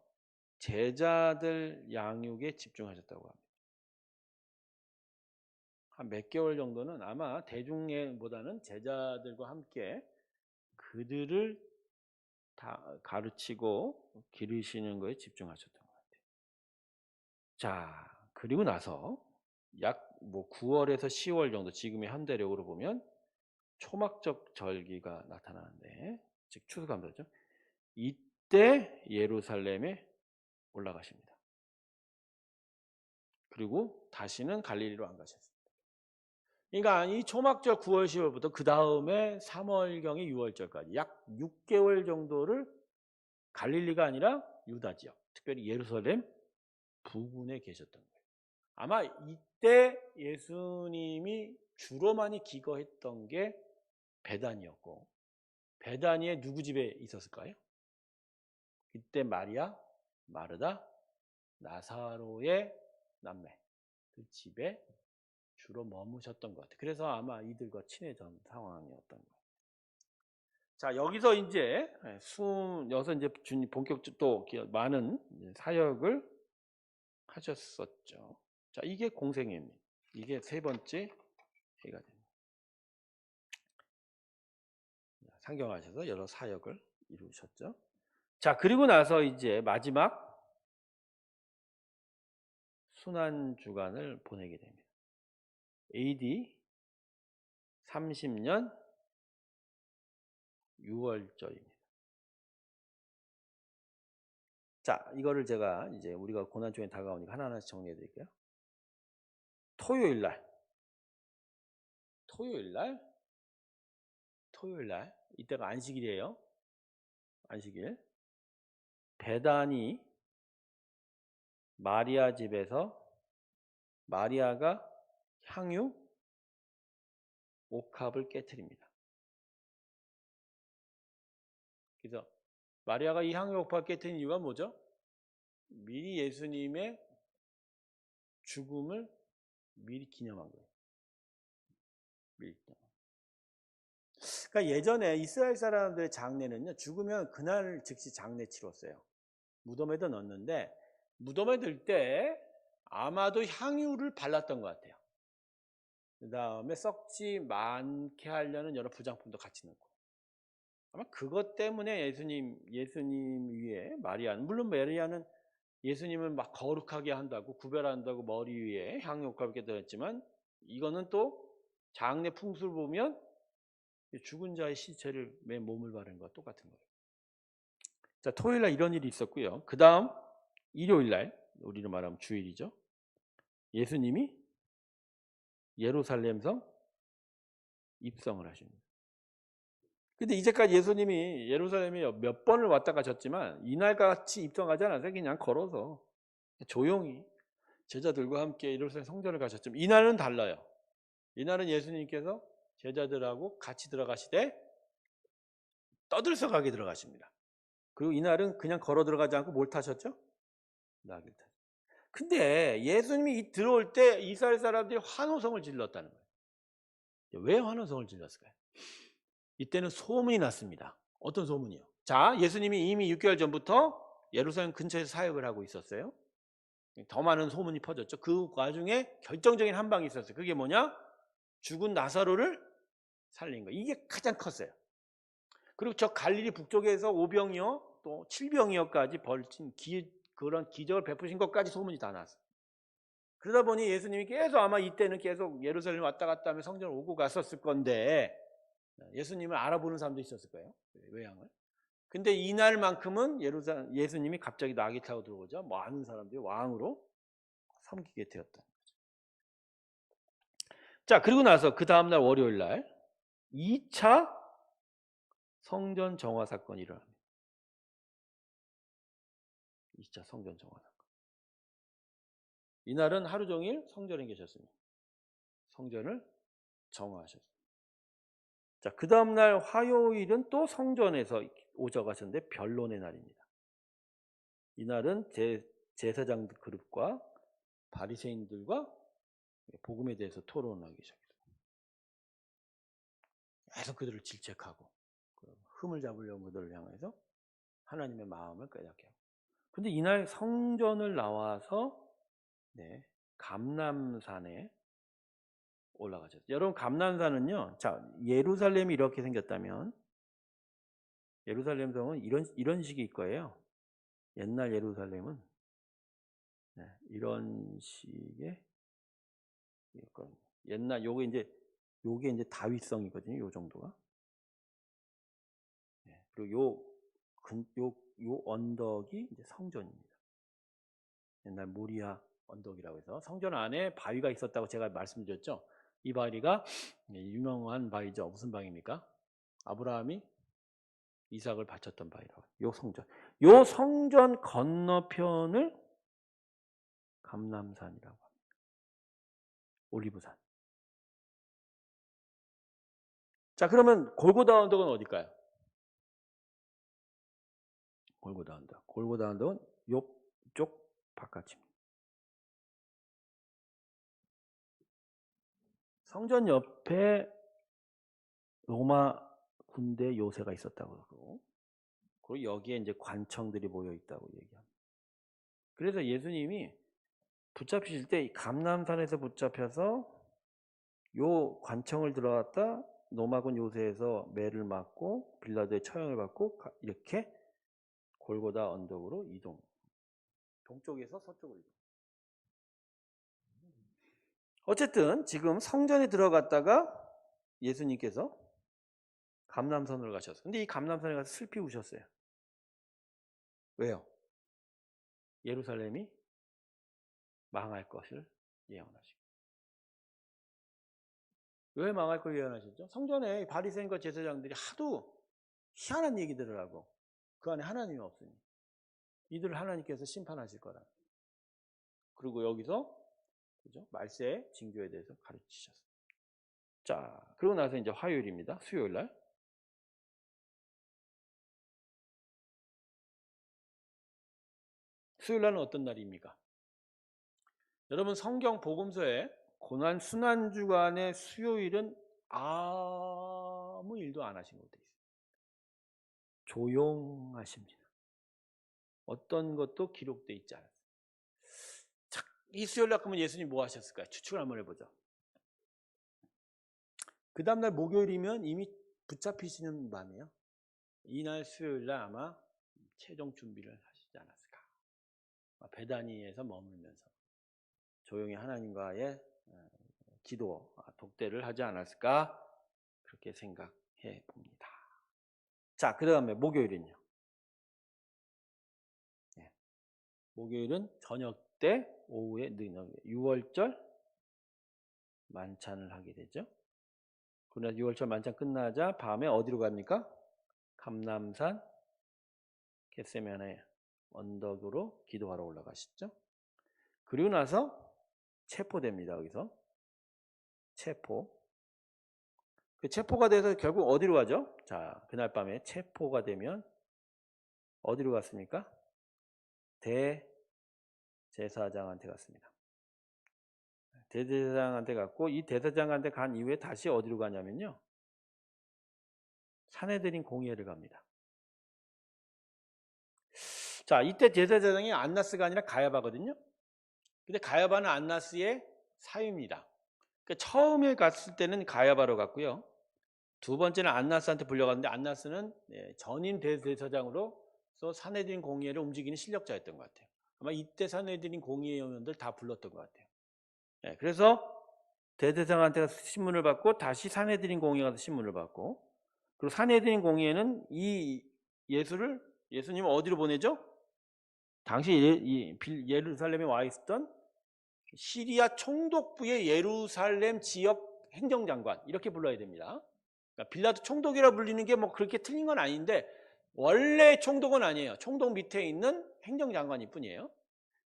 제자들 양육에 집중하셨다고 합니다. 한 몇 개월 정도는 아마 대중보다는 제자들과 함께 그들을 다 가르치고 기르시는 거에 집중하셨던 것 같아요. 자, 그리고 나서 약 9월에서 10월 정도, 지금의 현대력으로 보면 초막적 절기가 나타나는데, 즉 추수감사죠. 이때 예루살렘에 올라가십니다. 그리고 다시는 갈릴리로 안 가셨습니다. 그러니까 이 초막절 9월, 10월부터 그 다음에 3월경에 6월절까지 약 6개월 정도를 갈릴리가 아니라 유다 지역, 특별히 예루살렘 부근에 계셨던 거예요. 아마 이때 예수님이 주로 많이 기거했던 게 베다니였고, 베다니에 누구 집에 있었을까요? 이때 마리아, 마르다, 나사로의 남매 그 집에 주로 머무셨던 것 같아요. 그래서 아마 이들과 친해진 상황이었던 거예요. 자, 여기서 이제 여기서 이제 주님 본격적으로 또 많은 사역을 하셨었죠. 자, 이게 공생애입니다. 이게 세 번째 해가 됩니다. 상경하셔서 여러 사역을 이루셨죠. 자, 그리고 나서 이제 마지막 순환 주간을 보내게 됩니다. AD 30년 6월절입니다. 자, 이거를 제가 이제 우리가 고난주간이 다가오니까 하나하나씩 정리해 드릴게요. 토요일 날 이때가 안식일이에요. 안식일. 베다니 마리아 집에서 마리아가 향유 옥합을 깨트립니다. 그래서 마리아가 이 향유 옥합을 깨트린 이유가 뭐죠? 미리 예수님의 죽음을 미리 기념한 거예요. 미리 기념. 그러니까 예전에 이스라엘 사람들의 장례는요, 죽으면 그날 즉시 장례 치렀어요. 무덤에도 넣었는데, 무덤에 넣을 때 아마도 향유를 발랐던 것 같아요. 그 다음에 썩지 많게 하려는 여러 부장품도 같이 넣고. 아마 그것 때문에 예수님 위에 마리아는, 물론 마리아는 예수님을 막 거룩하게 한다고, 구별한다고 머리 위에 향유옥합을 깨뜨렸지만, 이거는 또 장례 풍수를 보면 죽은 자의 시체를 맨 몸을 바른 것과 똑같은 거예요. 자, 토요일 날 이런 일이 있었고요. 그 다음 일요일 날, 우리로 말하면 주일이죠. 예수님이 예루살렘성 입성을 하십니다. 근데 이제까지 예수님이 예루살렘에 몇 번을 왔다 가셨지만 이날같이 입성하지 않아서 그냥 걸어서 조용히 제자들과 함께 예루살렘 성전을 가셨지만 이날은 달라요. 이날은 예수님께서 제자들하고 같이 들어가시되 떠들썩하게 들어가십니다. 그리고 이날은 그냥 걸어 들어가지 않고 뭘 타셨죠? 나귀를 타셨죠. 근데 예수님이 들어올 때 이스라엘 사람들이 환호성을 질렀다는 거예요. 왜 환호성을 질렀을까요? 이때는 소문이 났습니다. 어떤 소문이요? 자, 예수님이 이미 6개월 전부터 예루살렘 근처에서 사역을 하고 있었어요. 더 많은 소문이 퍼졌죠. 그 와중에 결정적인 한 방이 있었어요. 그게 뭐냐? 죽은 나사로를 살린 거. 이게 가장 컸어요. 그리고 저 갈릴리 북쪽에서 오병이어 또 7병이어까지 벌친 그런 기적을 베푸신 것까지 소문이 다 났어요. 그러다 보니 예수님이 계속 아마 이때는 계속 예루살렘 왔다 갔다 하며 성전을 오고 갔었을 건데 예수님을 알아보는 사람도 있었을 거예요. 외양을. 근데 이날만큼은 예수님이 갑자기 나귀 타고 들어오자 많은 사람들이 왕으로 섬기게 되었다. 자, 그리고 나서 그 다음날 월요일 날 2차 성전 정화 사건이 일어납니다. 2차 성전 정화 사건. 이날은 하루 종일 성전에 계셨습니다. 성전을 정화하셨습니다. 자, 그 다음날 화요일은 또 성전에서 오져가셨는데 변론의 날입니다. 이날은 제사장 그룹과 바리새인들과 복음에 대해서 토론하기 시작했습니다. 계속 그들을 질책하고 흠을 잡으려는 그들을 향해서 하나님의 마음을 깨닫게 하고. 근데 이날 성전을 나와서 감람산에 올라가셨어요. 여러분, 감람산은요, 자, 예루살렘이 이렇게 생겼다면 예루살렘 성은 이런 식일 거예요. 옛날 예루살렘은 이런 식의 옛날 요게 이제 다윗성이거든요. 요 정도가. 그리고 요 언덕이 이제 성전입니다. 옛날 모리아 언덕이라고 해서 성전 안에 바위가 있었다고 제가 말씀드렸죠. 이 바위가 유명한 바위죠. 무슨 바위입니까? 아브라함이 이삭을 바쳤던 바위라고. 요 성전. 요 성전 건너편을 감람산이라고 합니다. 올리브산. 자, 그러면 골고다 언덕은 어딜까요? 골고다 언덕. 골고다 언덕은 요쪽 바깥입니다. 성전 옆에 로마 군대 요새가 있었다고 그러고, 그리고 여기에 이제 관청들이 모여 있다고 얘기합니다. 그래서 예수님이 붙잡히실 때 감람산에서 붙잡혀서 요 관청을 들어갔다 로마군 요새에서 매를 맞고 빌라도의 처형을 받고 이렇게 골고다 언덕으로 이동. 동쪽에서 서쪽으로 이동. 어쨌든 지금 성전에 들어갔다가 예수님께서 감람산으로 가셨어요. 근데 이 감람산에 가서 슬피 우셨어요. 왜요? 예루살렘이 망할 것을 예언하시고. 왜 망할 걸 예언하셨죠? 성전에 바리새인과 제사장들이 하도 희한한 얘기들을 하고 그 안에 하나님이 없으니 이들을 하나님께서 심판하실 거라. 그리고 여기서 그죠? 말세의 징조에 대해서 가르치셨어요. 자, 그러고 나서 이제 화요일입니다. 수요일 날. 수요일 날은 어떤 날입니까? 여러분 성경 복음서에 고난 순환 주간의 수요일은 아무 일도 안 하신 것도 있어요. 조용하십니다. 어떤 것도 기록되어 있지 않았어요. 자, 이 수요일 날 그러면 예수님 뭐 하셨을까요? 추측을 한번 해보죠. 그 다음날 목요일이면 이미 붙잡히시는 밤이에요. 이날 수요일 날 아마 최종 준비를 하시지 않았을까. 베다니에서 머물면서 조용히 하나님과의 기도, 독대를 하지 않았을까 그렇게 생각해 봅니다. 자, 그 다음에 목요일은요. 네. 목요일은 저녁 때 오후에 6월절 만찬을 하게 되죠. 그러나 6월절 만찬 끝나자 밤에 어디로 갑니까? 감람산 겟세마네 언덕으로 기도하러 올라가시죠. 그리고 나서 체포됩니다. 여기서 체포. 그 체포가 돼서 결국 어디로 가죠? 자, 그날 밤에 체포가 되면 어디로 갔습니까? 대제사장한테 갔습니다. 대제사장한테 갔고 이 대제사장한테 간 이후에 다시 어디로 가냐면요. 산헤드린 공회를 갑니다. 자, 이때 대제사장이 안나스가 아니라 가야바거든요. 근데 가야바는 안나스의 사위입니다. 그러니까 처음에 갔을 때는 가야바로 갔고요. 두 번째는 안나스한테 불려갔는데 안나스는 전임 대제사장으로서 산헤드린 공의회를 움직이는 실력자였던 것 같아요. 아마 이때 산헤드린 공의회 의원들 다 불렀던 것 같아요. 그래서 대제사장한테 가서 신문을 받고 다시 산헤드린 공의회 가서 신문을 받고 그리고 산헤드린 공의회는 이 예수님을 어디로 보내죠? 당시 예루살렘에 와 있었던 시리아 총독부의 예루살렘 지역 행정장관 이렇게 불러야 됩니다. 그러니까 빌라도 총독이라 불리는 게 뭐 그렇게 틀린 건 아닌데 원래 총독은 아니에요. 총독 밑에 있는 행정장관일 뿐이에요.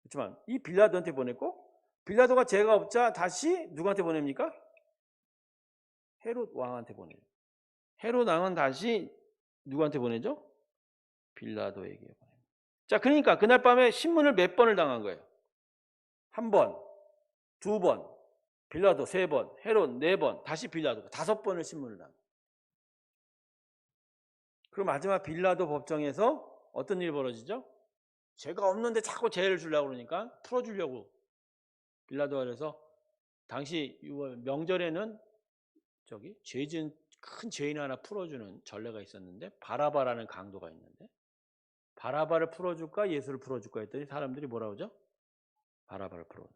그렇지만 이 빌라도한테 보냈고 빌라도가 죄가 없자 다시 누구한테 보냅니까? 헤롯 왕한테 보내요. 헤롯 왕은 다시 누구한테 보내죠? 빌라도에게 보냅니다. 자, 그러니까 그날 밤에 신문을 몇 번을 당한 거예요? 한 번, 두 번, 빌라도 세 번, 헤롯 네 번, 다시 빌라도 5번을 신문을 당한 거예요. 그럼 마지막 빌라도 법정에서 어떤 일이 벌어지죠? 죄가 없는데 자꾸 죄를 주려고 그러니까 풀어주려고 빌라도가 그래서 당시 명절에는 큰 죄인 하나 풀어주는 전례가 있었는데 바라바라는 강도가 있는데 바라바를 풀어줄까 예수를 풀어줄까 했더니 사람들이 뭐라 그러죠? 바라바를 풀어줘.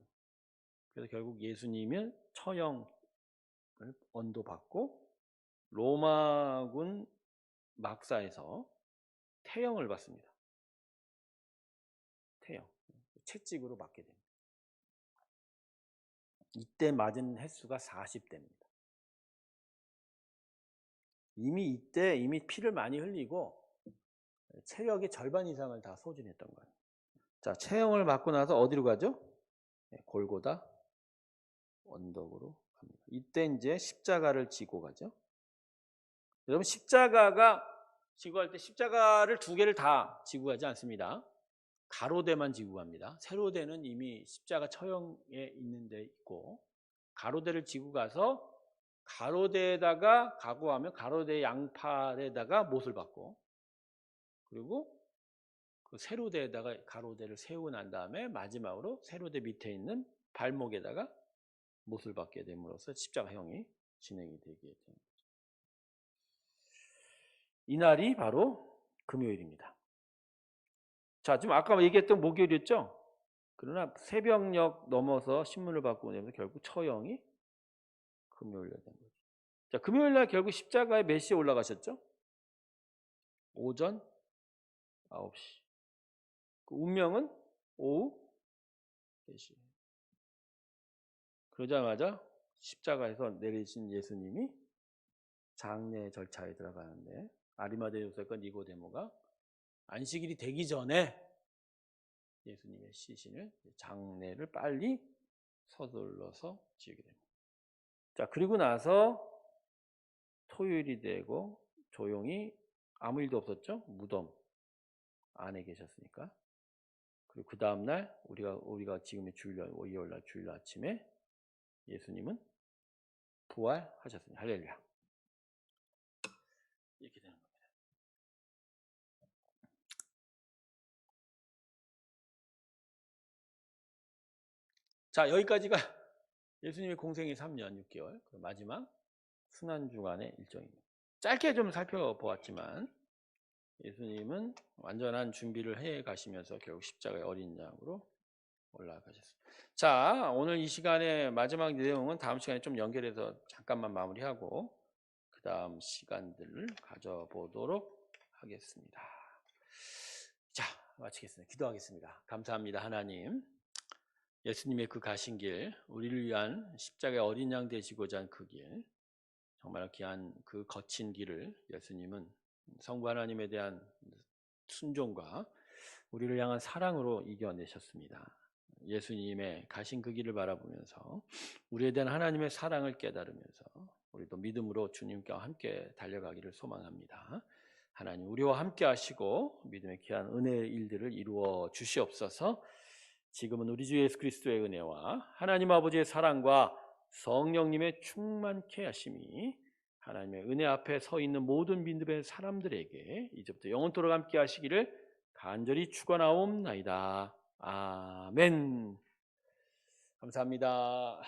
그래서 결국 예수님은 처형을 언도받고 로마군 막사에서 태형을 받습니다. 태형. 채찍으로 맞게 됩니다. 이때 맞은 횟수가 40대입니다. 이미 피를 많이 흘리고 체력의 절반 이상을 다 소진했던 거예요. 자, 체형을 맞고 나서 어디로 가죠? 골고다 언덕으로 갑니다. 이때 이제 십자가를 지고 가죠. 여러분, 십자가가 지고 갈 때 십자가를 두 개를 다 지고 가지 않습니다. 가로대만 지고 갑니다. 세로대는 이미 십자가 처형에 있는 데 있고, 가로대를 지고 가서 가로대에다가 가고 하면 가로대 양팔에다가 못을 박고, 그리고 그 세로대에다가 가로대를 세우고 난 다음에 마지막으로 세로대 밑에 있는 발목에다가 못을 박게 됨으로써 십자가형이 진행이 되게 됩니다. 이날이 바로 금요일입니다. 자, 지금 아까 얘기했던 목요일이었죠? 그러나 새벽녘 넘어서 신문을 받고 오면서 결국 처형이 금요일에 된 거죠. 자, 금요일 날 결국 십자가에 몇 시에 올라가셨죠? 오전 9시. 그 운명은 오후 3시. 그러자마자 십자가에서 내리신 예수님이 장례 절차에 들어가는데, 아리마대 요셉과 니고데모가 안식일이 되기 전에 예수님의 시신을, 장례를 빨리 서둘러서 지우게 됩니다. 자, 그리고 나서 토요일이 되고 조용히 아무 일도 없었죠? 무덤 안에 계셨으니까. 그리고 그 다음날 우리가 지금의 주일, 월요일날 주일 아침에 예수님은 부활하셨습니다. 할렐루야. 이렇게 되는 겁니다. 자, 여기까지가 예수님의 공생의 3년 6개월 마지막 순환주간의 일정입니다. 짧게 좀 살펴보았지만 예수님은 완전한 준비를 해 가시면서 결국 십자가의 어린 양으로 올라가셨습니다. 자, 오늘 이 시간의 마지막 내용은 다음 시간에 좀 연결해서 잠깐만 마무리하고 그 다음 시간들을 가져보도록 하겠습니다. 자, 마치겠습니다. 기도하겠습니다. 감사합니다. 하나님, 예수님의 그 가신 길, 우리를 위한 십자가의 어린 양 되시고자 한 그 길, 정말 귀한 그 거친 길을 예수님은 성부 하나님에 대한 순종과 우리를 향한 사랑으로 이겨내셨습니다. 예수님의 가신 그 길을 바라보면서 우리에 대한 하나님의 사랑을 깨달으면서 우리도 믿음으로 주님과 함께 달려가기를 소망합니다. 하나님, 우리와 함께 하시고 믿음의 귀한 은혜의 일들을 이루어 주시옵소서. 지금은 우리 주 예수 그리스도의 은혜와 하나님 아버지의 사랑과 성령님의 충만케 하심이 하나님의 은혜 앞에 서 있는 모든 믿음의 사람들에게 이제부터 영원토록 함께 하시기를 간절히 축원하옵나이다. 아멘. 감사합니다.